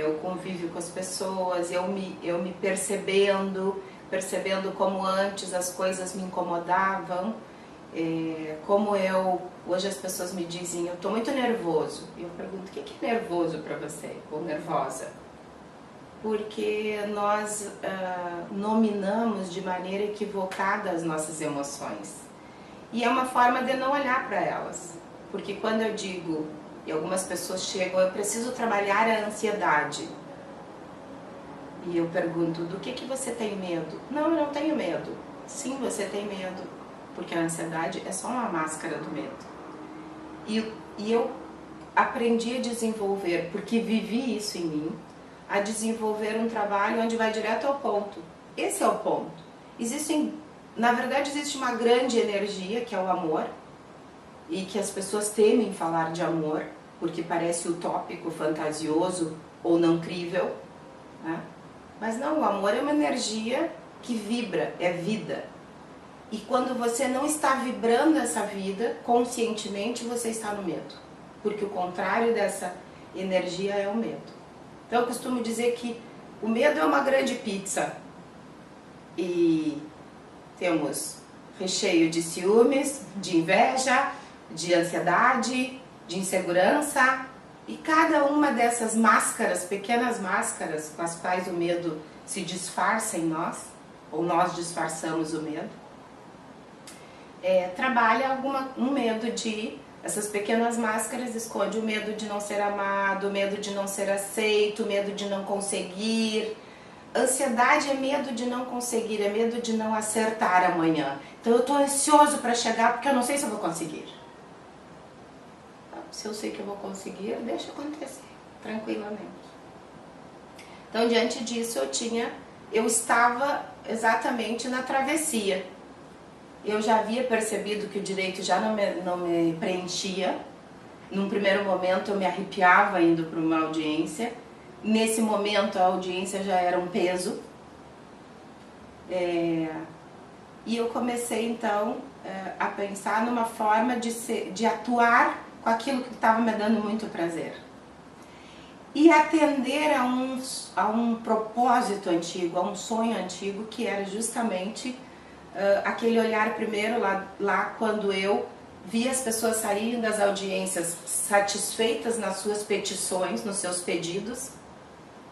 O convívio com as pessoas, eu me percebendo como antes as coisas me incomodavam, hoje as pessoas me dizem, eu estou muito nervoso. E eu pergunto, o que é nervoso para você, ou nervosa? Porque nós nominamos de maneira equivocada as nossas emoções. E é uma forma de não olhar para elas. Porque quando eu digo, e algumas pessoas chegam, eu preciso trabalhar a ansiedade. E eu pergunto, do que você tem medo? Não, eu não tenho medo. Sim, você tem medo. Porque a ansiedade é só uma máscara do medo. E eu aprendi a desenvolver, porque vivi isso em mim, a desenvolver um trabalho onde vai direto ao ponto. Esse é o ponto. Na verdade, existe uma grande energia, que é o amor, e que as pessoas temem falar de amor, porque parece utópico, fantasioso ou não crível. Né? Mas não, o amor é uma energia que vibra, é vida. E quando você não está vibrando essa vida, conscientemente você está no medo. Porque o contrário dessa energia é o medo. Então eu costumo dizer que o medo é uma grande pizza. E temos recheio de ciúmes, de inveja, de ansiedade, de insegurança. E cada uma dessas máscaras, pequenas máscaras com as quais o medo se disfarça em nós, ou nós disfarçamos o medo, trabalha um medo de... Essas pequenas máscaras escondem o medo de não ser amado, o medo de não ser aceito, o medo de não conseguir. Ansiedade é medo de não conseguir, é medo de não acertar amanhã. Então eu estou ansioso para chegar porque eu não sei se eu vou conseguir. Se eu sei que eu vou conseguir, deixa acontecer, tranquilamente. Então, diante disso, eu estava exatamente na travessia. Eu já havia percebido que o direito já não me preenchia. Num primeiro momento eu me arrepiava indo para uma audiência. Nesse momento a audiência já era um peso. E eu comecei então a pensar numa forma de atuar com aquilo que estava me dando muito prazer. E atender a um propósito antigo, a um sonho antigo, que era justamente aquele olhar primeiro lá quando eu vi as pessoas saírem das audiências satisfeitas nas suas petições, nos seus pedidos,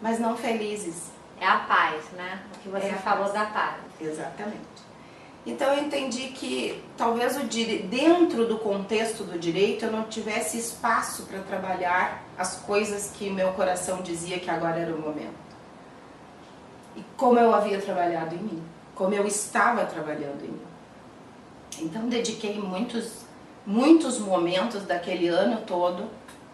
mas não felizes. É a paz, né? O que você falou da paz. Exatamente. Então eu entendi que talvez dentro do contexto do direito eu não tivesse espaço para trabalhar as coisas que meu coração dizia que agora era o momento. E como eu havia trabalhado em mim, como eu estava trabalhando em mim. Então dediquei muitos momentos daquele ano todo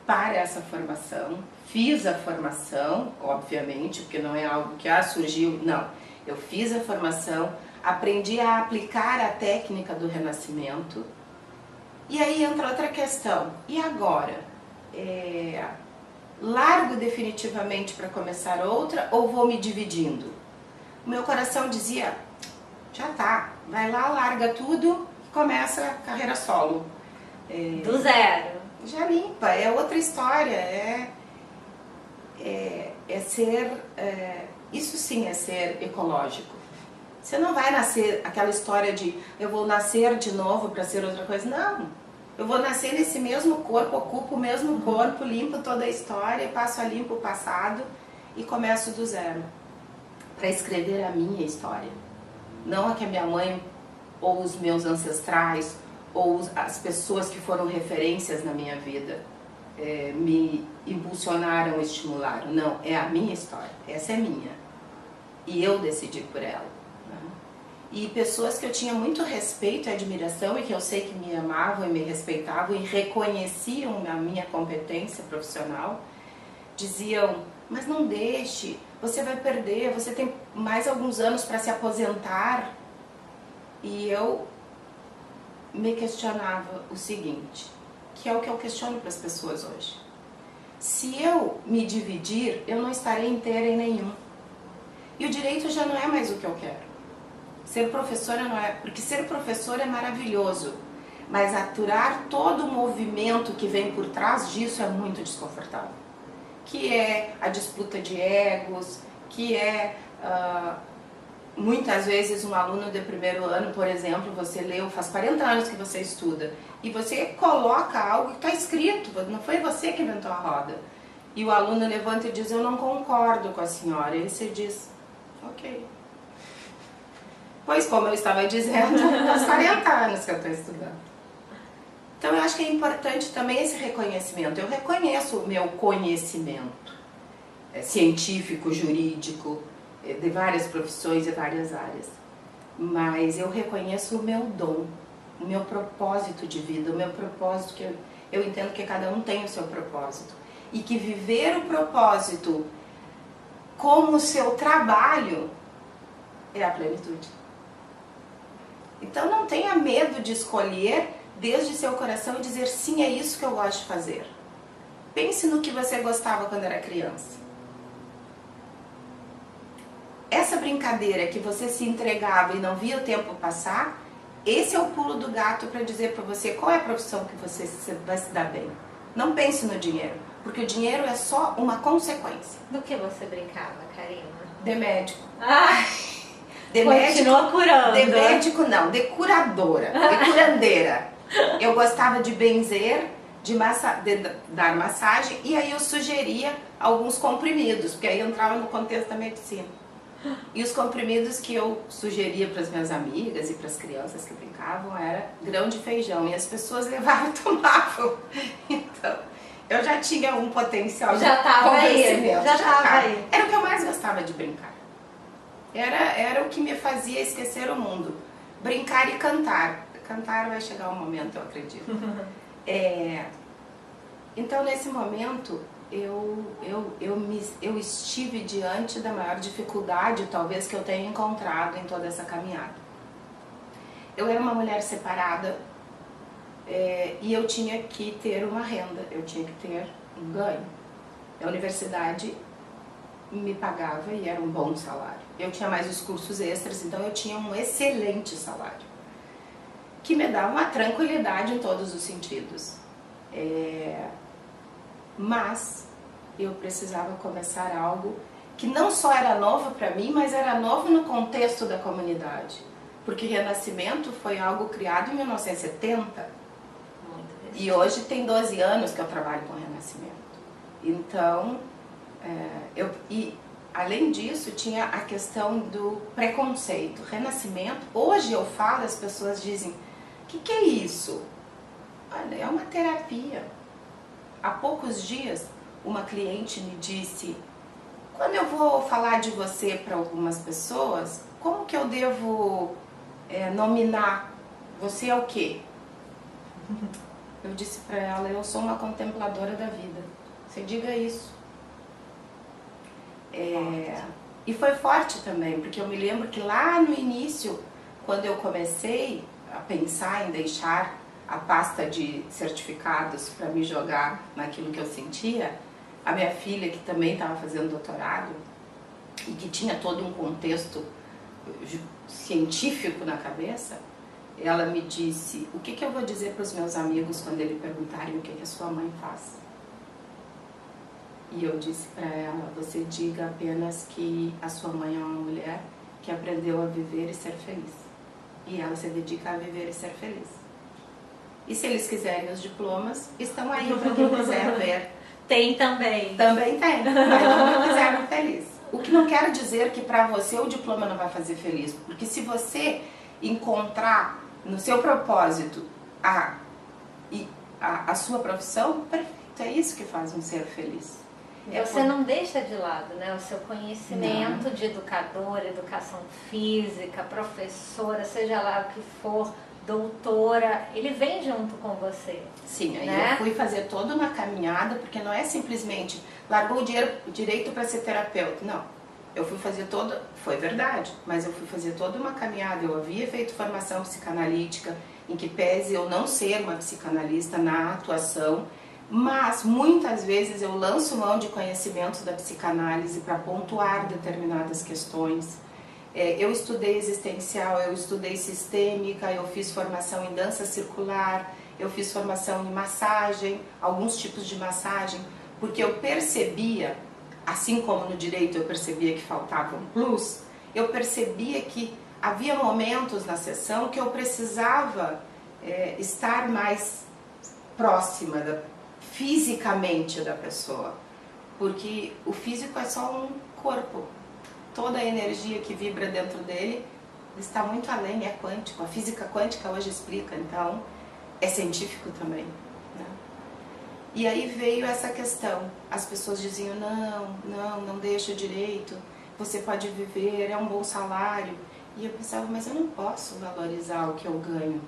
para essa formação. Fiz a formação, obviamente, porque não é algo que surgiu, não. Eu fiz a formação, aprendi a aplicar a técnica do renascimento. E aí entra outra questão. E agora? Largo definitivamente para começar outra ou vou me dividindo? O meu coração dizia, já tá, vai lá, larga tudo e começa a carreira solo. Do zero. Já limpa, é outra história, isso sim é ser ecológico. Você não vai nascer, aquela história de eu vou nascer de novo para ser outra coisa, não. Eu vou nascer nesse mesmo corpo, ocupo o mesmo corpo, limpo toda a história, passo a limpo o passado e começo do zero. Para escrever a minha história. Não a que a minha mãe, ou os meus ancestrais, ou as pessoas que foram referências na minha vida me impulsionaram, estimularam. Não, é a minha história, essa é minha. E eu decidi por ela. Né? E pessoas que eu tinha muito respeito e admiração e que eu sei que me amavam e me respeitavam e reconheciam a minha competência profissional, diziam, mas não deixe, você vai perder, você tem mais alguns anos para se aposentar. E eu me questionava o seguinte, que é o que eu questiono para as pessoas hoje. Se eu me dividir, eu não estarei inteira em nenhum. E o direito já não é mais o que eu quero. Ser professora não é, porque ser professora é maravilhoso, mas aturar todo o movimento que vem por trás disso é muito desconfortável. Que é a disputa de egos, que é muitas vezes um aluno de primeiro ano, por exemplo, você leu, faz 40 anos que você estuda, e você coloca algo que está escrito, não foi você que inventou a roda. E o aluno levanta e diz, eu não concordo com a senhora. E você diz, ok. Pois, como eu estava dizendo, faz 40 anos que eu estou estudando. Então eu acho que é importante também esse reconhecimento. Eu reconheço o meu conhecimento científico, jurídico, de várias profissões e várias áreas. Mas eu reconheço o meu dom, o meu propósito de vida, o meu propósito que eu entendo que cada um tem o seu propósito. E que viver o propósito como seu trabalho é a plenitude. Então não tenha medo de escolher desde seu coração e dizer sim, é isso que eu gosto de fazer. Pense no que você gostava quando era criança. Essa brincadeira que você se entregava e não via o tempo passar, esse é o pulo do gato para dizer para você qual é a profissão que você vai se dar bem. Não pense no dinheiro, porque o dinheiro é só uma consequência. Do que você brincava, Karima? De médico. Ah, de continua médico, curando. De médico não, de curadora, de curandeira. Eu gostava de benzer, de dar massagem, e aí eu sugeria alguns comprimidos, porque aí eu entrava no contexto da medicina. E os comprimidos que eu sugeria para as minhas amigas e para as crianças que brincavam era grão de feijão, e as pessoas levavam e tomavam. Então, eu já tinha um potencial de convencimento. Já estava aí. Era o que eu mais gostava de brincar. Era o que me fazia esquecer o mundo. Brincar e cantar. Cantar vai chegar um momento, eu acredito. Então, nesse momento, eu estive diante da maior dificuldade, talvez, que eu tenha encontrado em toda essa caminhada. Eu era uma mulher separada e eu tinha que ter uma renda, eu tinha que ter um ganho. A universidade me pagava e era um bom salário. Eu tinha mais os cursos extras, então eu tinha um excelente salário, que me dava uma tranquilidade em todos os sentidos. Mas eu precisava começar algo que não só era novo para mim, mas era novo no contexto da comunidade. Porque Renascimento foi algo criado em 1970. E hoje tem 12 anos que eu trabalho com Renascimento. Então, além disso, tinha a questão do preconceito. Renascimento, hoje eu falo, as pessoas dizem, o que é isso? Olha, é uma terapia. Há poucos dias, uma cliente me disse, quando eu vou falar de você para algumas pessoas, como que eu devo nominar? Você é o quê? Eu disse para ela, eu sou uma contempladora da vida. Você diga isso. E foi forte também, porque eu me lembro que lá no início, quando eu comecei a pensar em deixar a pasta de certificados para me jogar naquilo que eu sentia, a minha filha, que também estava fazendo doutorado e que tinha todo um contexto científico na cabeça, ela me disse, o que eu vou dizer para os meus amigos quando eles perguntarem o que a sua mãe faz? E eu disse para ela, você diga apenas que a sua mãe é uma mulher que aprendeu a viver e ser feliz. E ela se dedica a viver e ser feliz. E se eles quiserem os diplomas, estão aí para quem quiser ver. Tem também. Também tem, mas não me fizeram feliz. O que não quer dizer que para você o diploma não vai fazer feliz. Porque se você encontrar no seu propósito a sua profissão, perfeito, é isso que faz um ser feliz. Você não deixa de lado, né, o seu conhecimento de educadora, educação física, professora, seja lá o que for, doutora, ele vem junto com você. Sim, aí né? eu fui fazer toda uma caminhada, porque não é simplesmente largou o direito para ser terapeuta, não. Eu fui fazer foi verdade, mas eu fui fazer toda uma caminhada, eu havia feito formação psicanalítica, em que pese eu não ser uma psicanalista na atuação, mas muitas vezes eu lanço mão de conhecimentos da psicanálise para pontuar determinadas questões. Eu estudei existencial, eu estudei sistêmica, eu fiz formação em dança circular, eu fiz formação em massagem, alguns tipos de massagem, porque eu percebia, assim como no direito eu percebia que faltava um plus, eu percebia que havia momentos na sessão que eu precisava estar mais próxima fisicamente da pessoa, porque o físico é só um corpo, toda a energia que vibra dentro dele está muito além, é quântico, a física quântica hoje explica, então é científico também, né? E aí veio essa questão, as pessoas diziam, não deixa direito, você pode viver, é um bom salário, e eu pensava, mas eu não posso valorizar o que eu ganho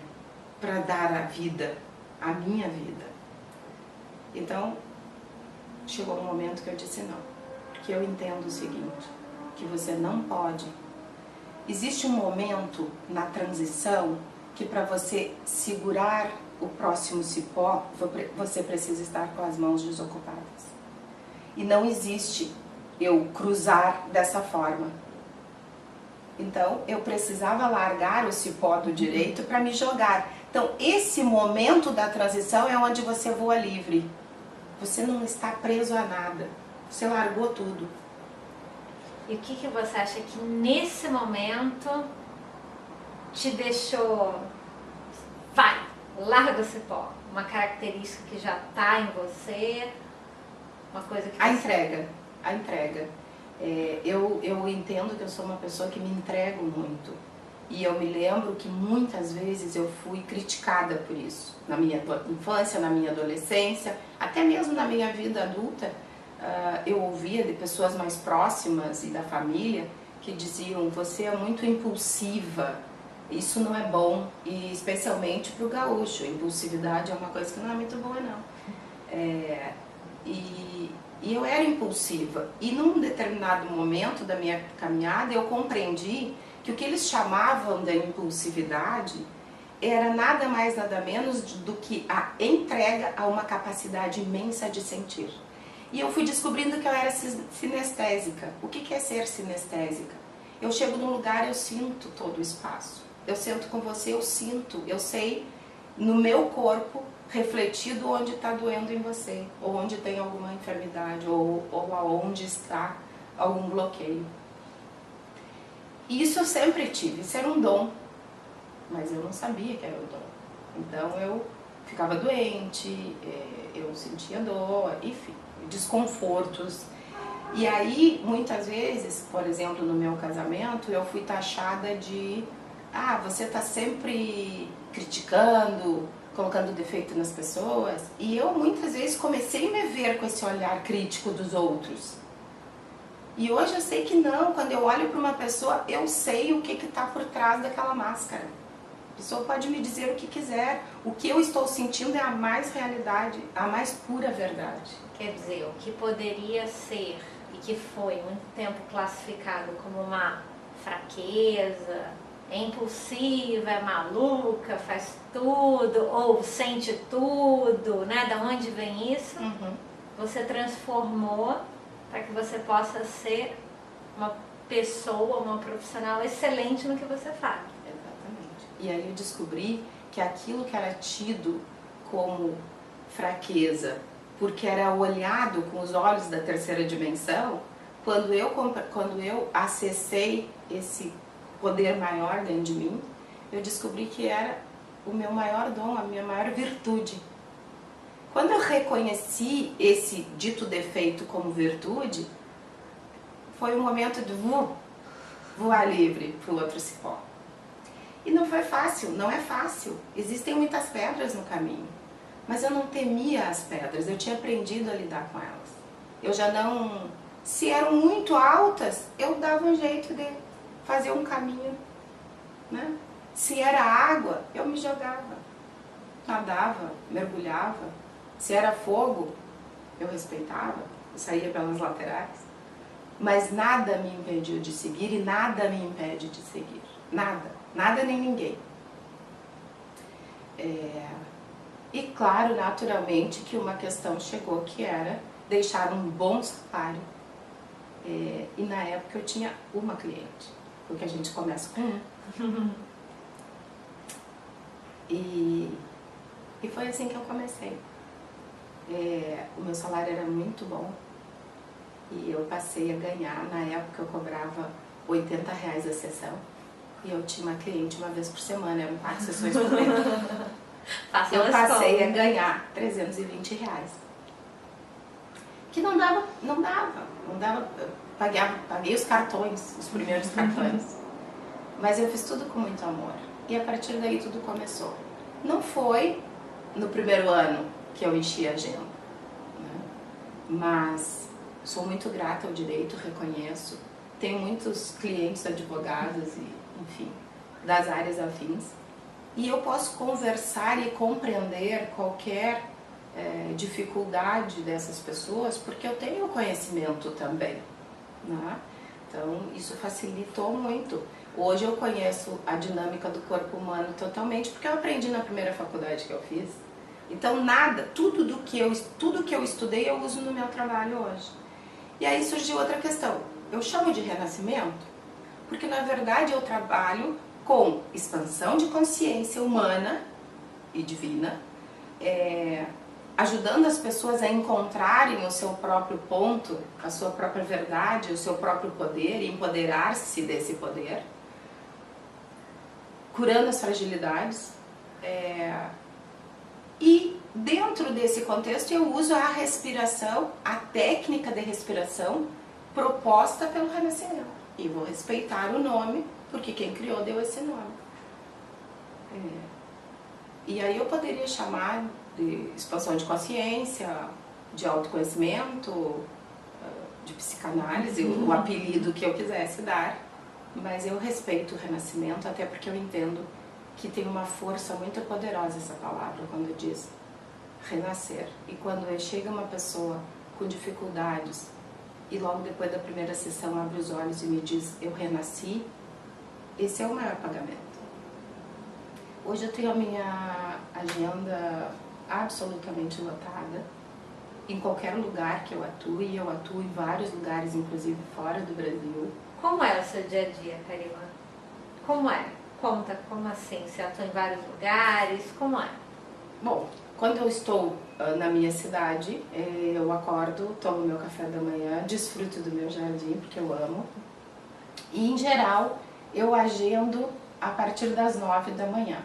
para dar a vida, a minha vida. Então, chegou um momento que eu disse não, porque eu entendo o seguinte, que você não pode. Existe um momento na transição que para você segurar o próximo cipó, você precisa estar com as mãos desocupadas. E não existe eu cruzar dessa forma. Então, eu precisava largar o cipó do direito para me jogar. Então, esse momento da transição é onde você voa livre. Você não está preso a nada. Você largou tudo. E o que você acha que nesse momento te deixou... Vai, larga o cipó. Uma característica que já está em você, uma coisa que você... A entrega. Eu entendo que eu sou uma pessoa que me entrego muito. E eu me lembro que muitas vezes eu fui criticada por isso. Na minha infância, na minha adolescência, até mesmo na minha vida adulta, eu ouvia de pessoas mais próximas e da família que diziam, você é muito impulsiva, isso não é bom, e especialmente para o gaúcho, impulsividade é uma coisa que não é muito boa não. E eu era impulsiva, e num determinado momento da minha caminhada eu compreendi que o que eles chamavam de impulsividade era nada mais nada menos do que a entrega a uma capacidade imensa de sentir. E eu fui descobrindo que eu era sinestésica. O que é ser sinestésica? Eu chego num lugar, eu sinto todo o espaço. Eu sento com você, eu sinto, eu sei no meu corpo refletido onde está doendo em você, ou onde tem alguma enfermidade, ou aonde está algum bloqueio. E isso eu sempre tive, isso era um dom, mas eu não sabia que era um dom. Então eu ficava doente, eu sentia dor, enfim, desconfortos. E aí, muitas vezes, por exemplo, no meu casamento, eu fui taxada de você está sempre criticando, colocando defeito nas pessoas. E eu muitas vezes comecei a me ver com esse olhar crítico dos outros. E hoje eu sei que não, quando eu olho para uma pessoa, eu sei o que está por trás daquela máscara. A pessoa pode me dizer o que quiser, o que eu estou sentindo é a mais realidade, a mais pura verdade. Quer dizer, o que poderia ser e que foi muito tempo classificado como uma fraqueza, é impulsiva, é maluca, faz tudo, ou sente tudo, né? Da onde vem isso? Você transformou para que você possa ser uma pessoa, uma profissional excelente no que você faz. Exatamente. E aí eu descobri que aquilo que era tido como fraqueza, porque era olhado com os olhos da terceira dimensão, quando eu acessei esse poder maior dentro de mim, eu descobri que era o meu maior dom, a minha maior virtude. Quando eu reconheci esse dito defeito como virtude, foi um momento de voar livre para o outro cipó. E não foi fácil, não é fácil. Existem muitas pedras no caminho. Mas eu não temia as pedras, eu tinha aprendido a lidar com elas. Eu já não... Se eram muito altas, eu dava um jeito de fazer um caminho, né? Se era água, eu me jogava, nadava, mergulhava. Se era fogo, eu respeitava, eu saía pelas laterais. Mas nada me impediu de seguir e nada me impede de seguir. Nada, nada nem ninguém. E claro, naturalmente, que uma questão chegou que era deixar um bom salário. E na época eu tinha uma cliente, porque a gente começa com um. E foi assim que eu comecei. O meu salário era muito bom e eu passei a ganhar, na época eu cobrava R$80 a sessão e eu tinha uma cliente uma vez por semana, eram 4 sessões por mês. Eu passei a ganhar R$320. Que não dava, paguei os cartões, os primeiros cartões, mas eu fiz tudo com muito amor e a partir daí tudo começou. Não foi no primeiro ano que eu enchi a agenda, né? Mas sou muito grata ao direito, reconheço, tenho muitos clientes advogados e, enfim, das áreas afins e eu posso conversar e compreender qualquer dificuldade dessas pessoas, porque eu tenho conhecimento também, né? Então isso facilitou muito. Hoje eu conheço a dinâmica do corpo humano totalmente, porque eu aprendi na primeira faculdade que eu fiz. Então tudo que eu estudei eu uso no meu trabalho hoje. E aí surgiu outra questão, eu chamo de renascimento, porque na verdade eu trabalho com expansão de consciência humana e divina, ajudando as pessoas a encontrarem o seu próprio ponto, a sua própria verdade, o seu próprio poder, e empoderar-se desse poder, curando as fragilidades. E dentro desse contexto eu uso a respiração, a técnica de respiração proposta pelo Renascimento. E vou respeitar o nome, porque quem criou deu esse nome. E aí eu poderia chamar de expansão de consciência, de autoconhecimento, de psicanálise, o apelido que eu quisesse dar, mas eu respeito o Renascimento, até porque eu entendo que tem uma força muito poderosa essa palavra quando diz renascer. E quando chega uma pessoa com dificuldades e logo depois da primeira sessão abre os olhos e me diz eu renasci, esse é o maior pagamento. Hoje eu tenho a minha agenda absolutamente lotada em qualquer lugar que eu atue, e eu atuo em vários lugares, inclusive fora do Brasil. Como é o seu dia a dia, Karima? Como é? Conta, como assim? Você atua em vários lugares? Como é? Bom, quando eu estou na minha cidade, eu acordo, tomo meu café da manhã, desfruto do meu jardim, porque eu amo. E, em geral, eu agendo a partir das 9 da manhã.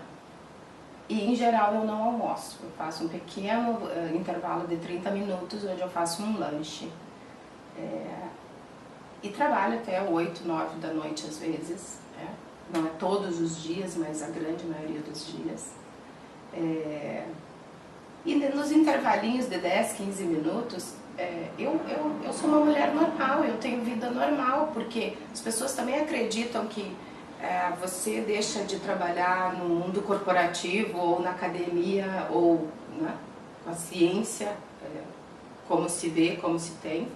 E, em geral, eu não almoço. Eu faço um pequeno intervalo de 30 minutos, onde eu faço um lanche. E trabalho até 8, 9 da noite, às vezes. Não é todos os dias, mas a grande maioria dos dias. E nos intervalinhos de 10, 15 minutos, eu sou uma mulher normal, eu tenho vida normal, porque as pessoas também acreditam que você deixa de trabalhar no mundo corporativo ou na academia ou, né, com a ciência, como se vê, como se tem,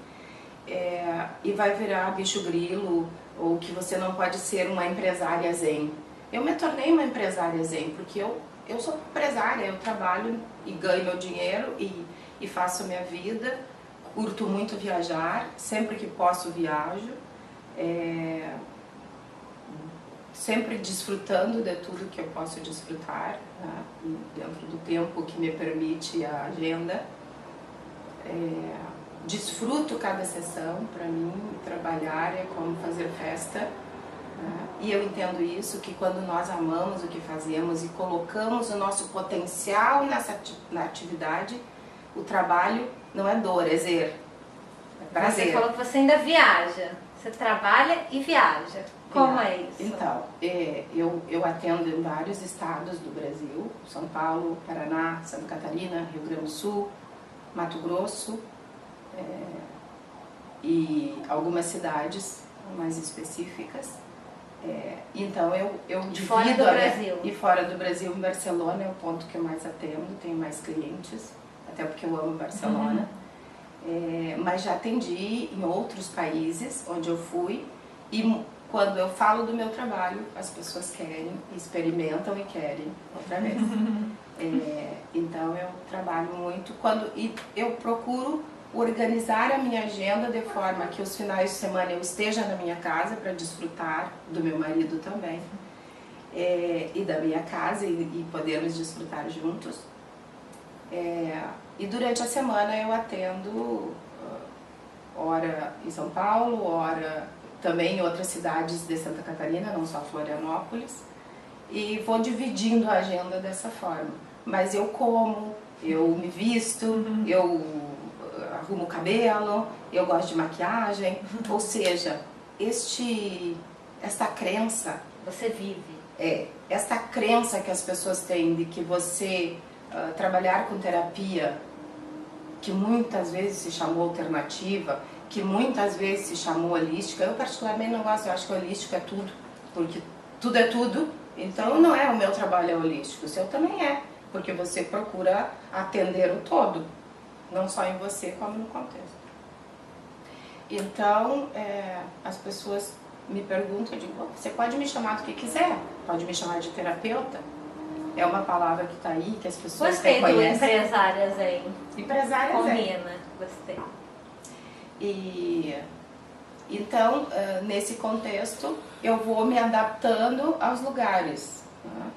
e vai virar bicho grilo, ou que você não pode ser uma empresária zen. Eu me tornei uma empresária zen, porque eu sou empresária, eu trabalho e ganho meu dinheiro e faço a minha vida, curto muito viajar, sempre que posso viajo, sempre desfrutando de tudo que eu posso desfrutar, né, dentro do tempo que me permite a agenda. Desfruto cada sessão. Para mim, trabalhar é como fazer festa, né? E eu entendo isso, que quando nós amamos o que fazemos e colocamos o nosso potencial na atividade, o trabalho não é dor, é prazer. Você falou que você ainda viaja, você trabalha e viaja. Como é isso? Então, eu atendo em vários estados do Brasil, São Paulo, Paraná, Santa Catarina, Rio Grande do Sul, Mato Grosso, e algumas cidades mais específicas. Então eu divido fora do Brasil. E fora do Brasil, em Barcelona é o ponto que eu mais atendo, tenho mais clientes, até porque eu amo Barcelona. Mas já atendi em outros países onde eu fui, e quando eu falo do meu trabalho, as pessoas querem, experimentam e querem outra vez. Então eu trabalho muito e eu procuro organizar a minha agenda de forma que os finais de semana eu esteja na minha casa para desfrutar do meu marido também, e da minha casa e podermos desfrutar juntos. E durante a semana eu atendo hora em São Paulo, hora também em outras cidades de Santa Catarina, não só Florianópolis, e vou dividindo a agenda dessa forma. Mas eu como, eu me visto, eu arrumo o cabelo, eu gosto de maquiagem, ou seja, esta crença... Você vive. Esta crença que as pessoas têm de que você trabalhar com terapia, que muitas vezes se chamou alternativa, que muitas vezes se chamou holística, eu particularmente não gosto, eu acho que holístico é tudo, porque tudo é tudo, então não é o meu trabalho é holístico, o seu também é, porque você procura atender o todo, não só em você, como no contexto. Então, as pessoas me perguntam, eu digo, você pode me chamar do que quiser, pode me chamar de terapeuta, é uma palavra que está aí, que as pessoas reconhecem. Gostei do empresárias aí. Empresárias combina, gostei. Então, nesse contexto, eu vou me adaptando aos lugares, né?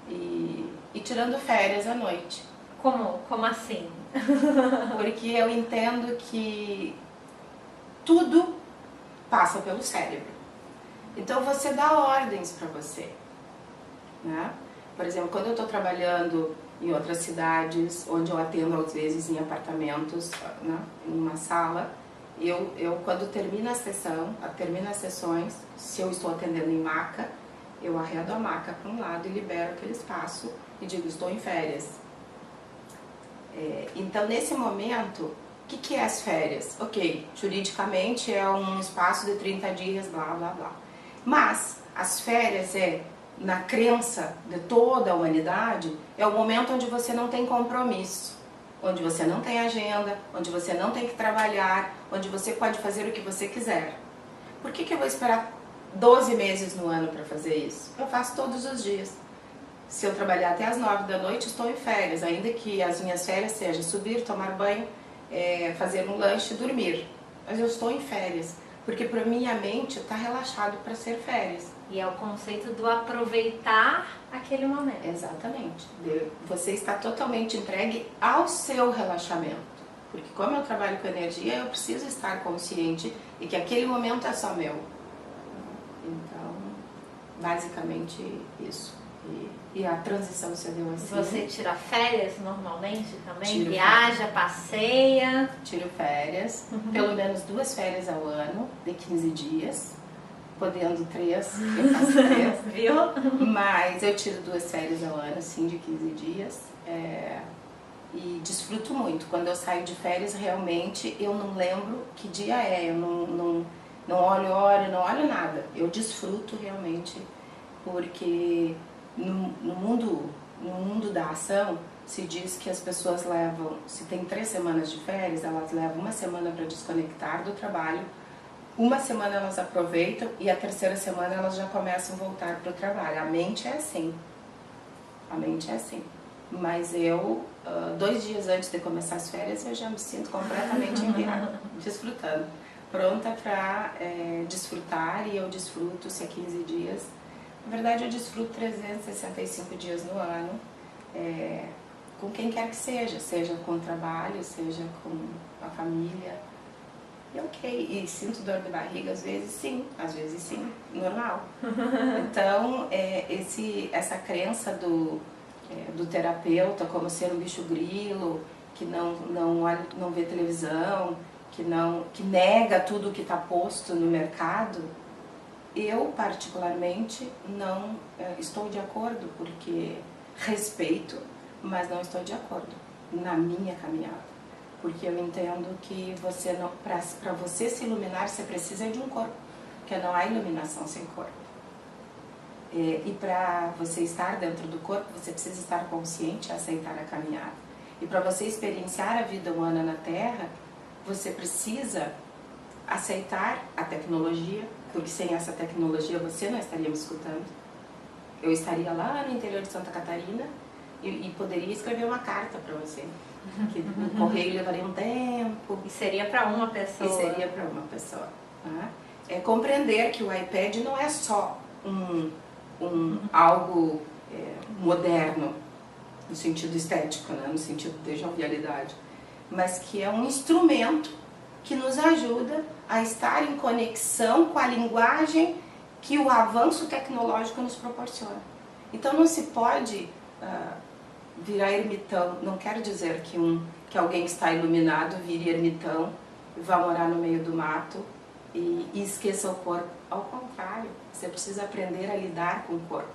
E tirando férias à noite. Como assim? Porque eu entendo que tudo passa pelo cérebro. Então você dá ordens para você, né? Por exemplo, quando eu estou trabalhando em outras cidades, onde eu atendo às vezes em apartamentos, né, em uma sala, eu quando termina a sessão, termina as sessões, se eu estou atendendo em maca, eu arredo a maca para um lado e libero aquele espaço e digo, estou em férias. Então, nesse momento, o que é as férias? Ok, juridicamente é um espaço de 30 dias, blá, blá, blá. Mas as férias na crença de toda a humanidade, é o momento onde você não tem compromisso, onde você não tem agenda, onde você não tem que trabalhar, onde você pode fazer o que você quiser. Por que eu vou esperar 12 meses no ano para fazer isso? Eu faço todos os dias. Se eu trabalhar até as 9 da noite, estou em férias, ainda que as minhas férias sejam subir, tomar banho, fazer um lanche e dormir. Mas eu estou em férias, porque para minha mente está relaxado para ser férias. E é o conceito do aproveitar aquele momento. Exatamente. Você está totalmente entregue ao seu relaxamento. Porque como eu trabalho com energia, eu preciso estar consciente de que aquele momento é só meu. Então, basicamente isso. E a transição se deu assim. Você tira férias normalmente também? Tiro Viaja, férias. passeia? Tiro férias, pelo menos 2 férias ao ano, de 15 dias. Podendo 3, eu faço 3. Viu? Mas eu tiro 2 férias ao ano, sim, de 15 dias. E desfruto muito. Quando eu saio de férias, realmente, eu não lembro que dia é. Eu não olho hora, não olho nada. Eu desfruto realmente, porque no mundo da ação, se diz que as pessoas levam, se tem 3 semanas de férias, elas levam 1 semana para desconectar do trabalho, 1 semana elas aproveitam e a 3ª semana elas já começam a voltar para o trabalho. A mente é assim. A mente é assim. Mas eu, 2 dias antes de começar as férias, eu já me sinto completamente enviada, desfrutando. Pronta para desfrutar, e eu desfruto se é 15 dias. Na verdade, eu desfruto 365 dias no ano, com quem quer que seja com o trabalho, seja com a família. E ok, e sinto dor de barriga às vezes sim, normal. Então, essa crença do terapeuta como ser um bicho grilo, que não vê televisão, que nega tudo que está posto no mercado, eu particularmente não estou de acordo, porque respeito, mas não estou de acordo na minha caminhada. Porque eu entendo que para você se iluminar, você precisa de um corpo, porque não há iluminação sem corpo. E para você estar dentro do corpo, você precisa estar consciente e aceitar a caminhada. E para você experienciar a vida humana na Terra, você precisa aceitar a tecnologia, porque sem essa tecnologia você não estaria me escutando. Eu estaria lá no interior de Santa Catarina, E poderia escrever uma carta para você, que no correio levaria um tempo. E seria para uma pessoa. E seria para uma pessoa. Tá? É compreender que o iPad não é só algo moderno, no sentido estético, né? No sentido de jovialidade, mas que é um instrumento que nos ajuda a estar em conexão com a linguagem que o avanço tecnológico nos proporciona. Então não se pode virar ermitão. Não quero dizer que alguém que está iluminado vire ermitão, vá morar no meio do mato e esqueça o corpo. Ao contrário, você precisa aprender a lidar com o corpo.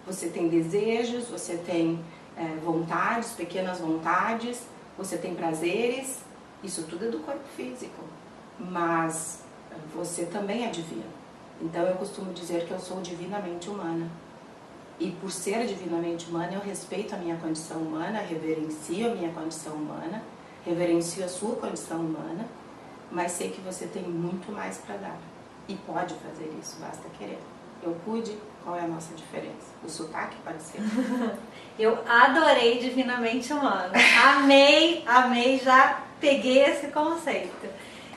Você tem desejos, você tem vontades, pequenas vontades, você tem prazeres, isso tudo é do corpo físico, mas você também é divino. Então eu costumo dizer que eu sou divinamente humana. E por ser divinamente humana, eu respeito a minha condição humana, reverencio a minha condição humana, reverencio a sua condição humana, mas sei que você tem muito mais para dar. E pode fazer isso, basta querer. Eu pude, qual é a nossa diferença? O sotaque pode ser. Eu adorei divinamente humana. Amei, já peguei esse conceito.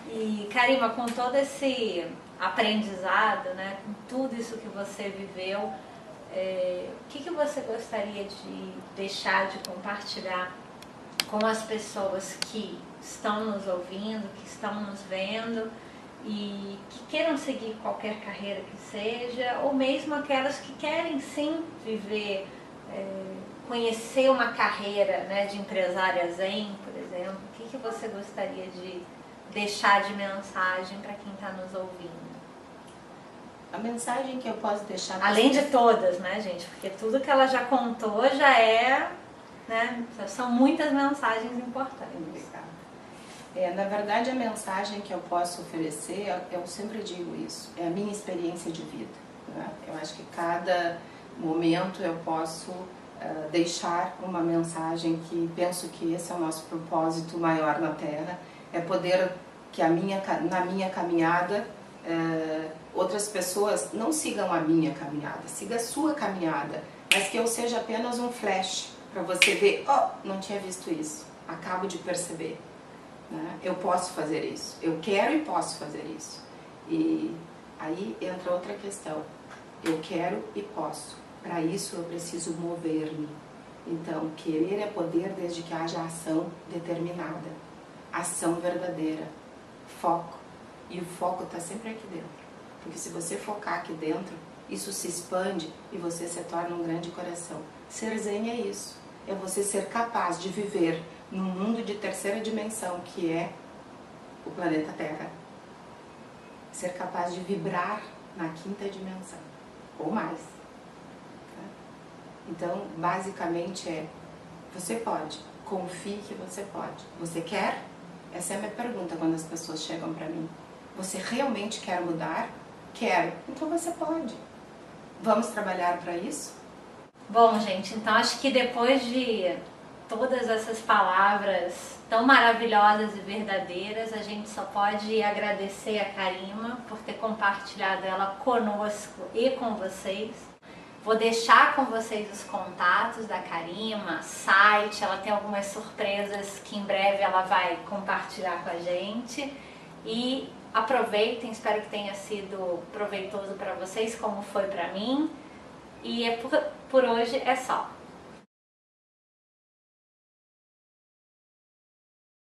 E Karima, com todo esse aprendizado, né, com tudo isso que você viveu, o que você gostaria de deixar, de compartilhar com as pessoas que estão nos ouvindo, que estão nos vendo e que queiram seguir qualquer carreira que seja, ou mesmo aquelas que querem sim viver, conhecer uma carreira, né, de empresária zen, por exemplo? O que você gostaria de deixar de mensagem para quem está nos ouvindo? A mensagem que eu posso deixar... Além de todas, né, gente? Porque tudo que ela já contou já né, são muitas mensagens importantes. Na verdade, a mensagem que eu posso oferecer, eu sempre digo isso, é a minha experiência de vida. Né? Eu acho que cada momento eu posso deixar uma mensagem que penso que esse é o nosso propósito maior na Terra, é poder que na minha caminhada outras pessoas não sigam a minha caminhada, siga a sua caminhada, mas que eu seja apenas um flash para você ver, não tinha visto isso, acabo de perceber. Né? Eu posso fazer isso, eu quero e posso fazer isso. E aí entra outra questão, eu quero e posso, para isso eu preciso mover-me. Então, querer é poder desde que haja ação determinada, ação verdadeira, foco. E o foco está sempre aqui dentro, porque se você focar aqui dentro, isso se expande e você se torna um grande coração. Ser zen é isso, é você ser capaz de viver num mundo de terceira dimensão, que é o planeta Terra. Ser capaz de vibrar na quinta dimensão, ou mais. Então, basicamente você pode, confie que você pode. Você quer? Essa é a minha pergunta quando as pessoas chegam para mim. Você realmente quer mudar? Quero. Então você pode. Vamos trabalhar para isso? Bom, gente, então acho que depois de todas essas palavras tão maravilhosas e verdadeiras, a gente só pode agradecer a Karima por ter compartilhado ela conosco e com vocês. Vou deixar com vocês os contatos da Karima, site, ela tem algumas surpresas que em breve ela vai compartilhar com a gente. E aproveitem, espero que tenha sido proveitoso para vocês, como foi para mim. E por hoje é só.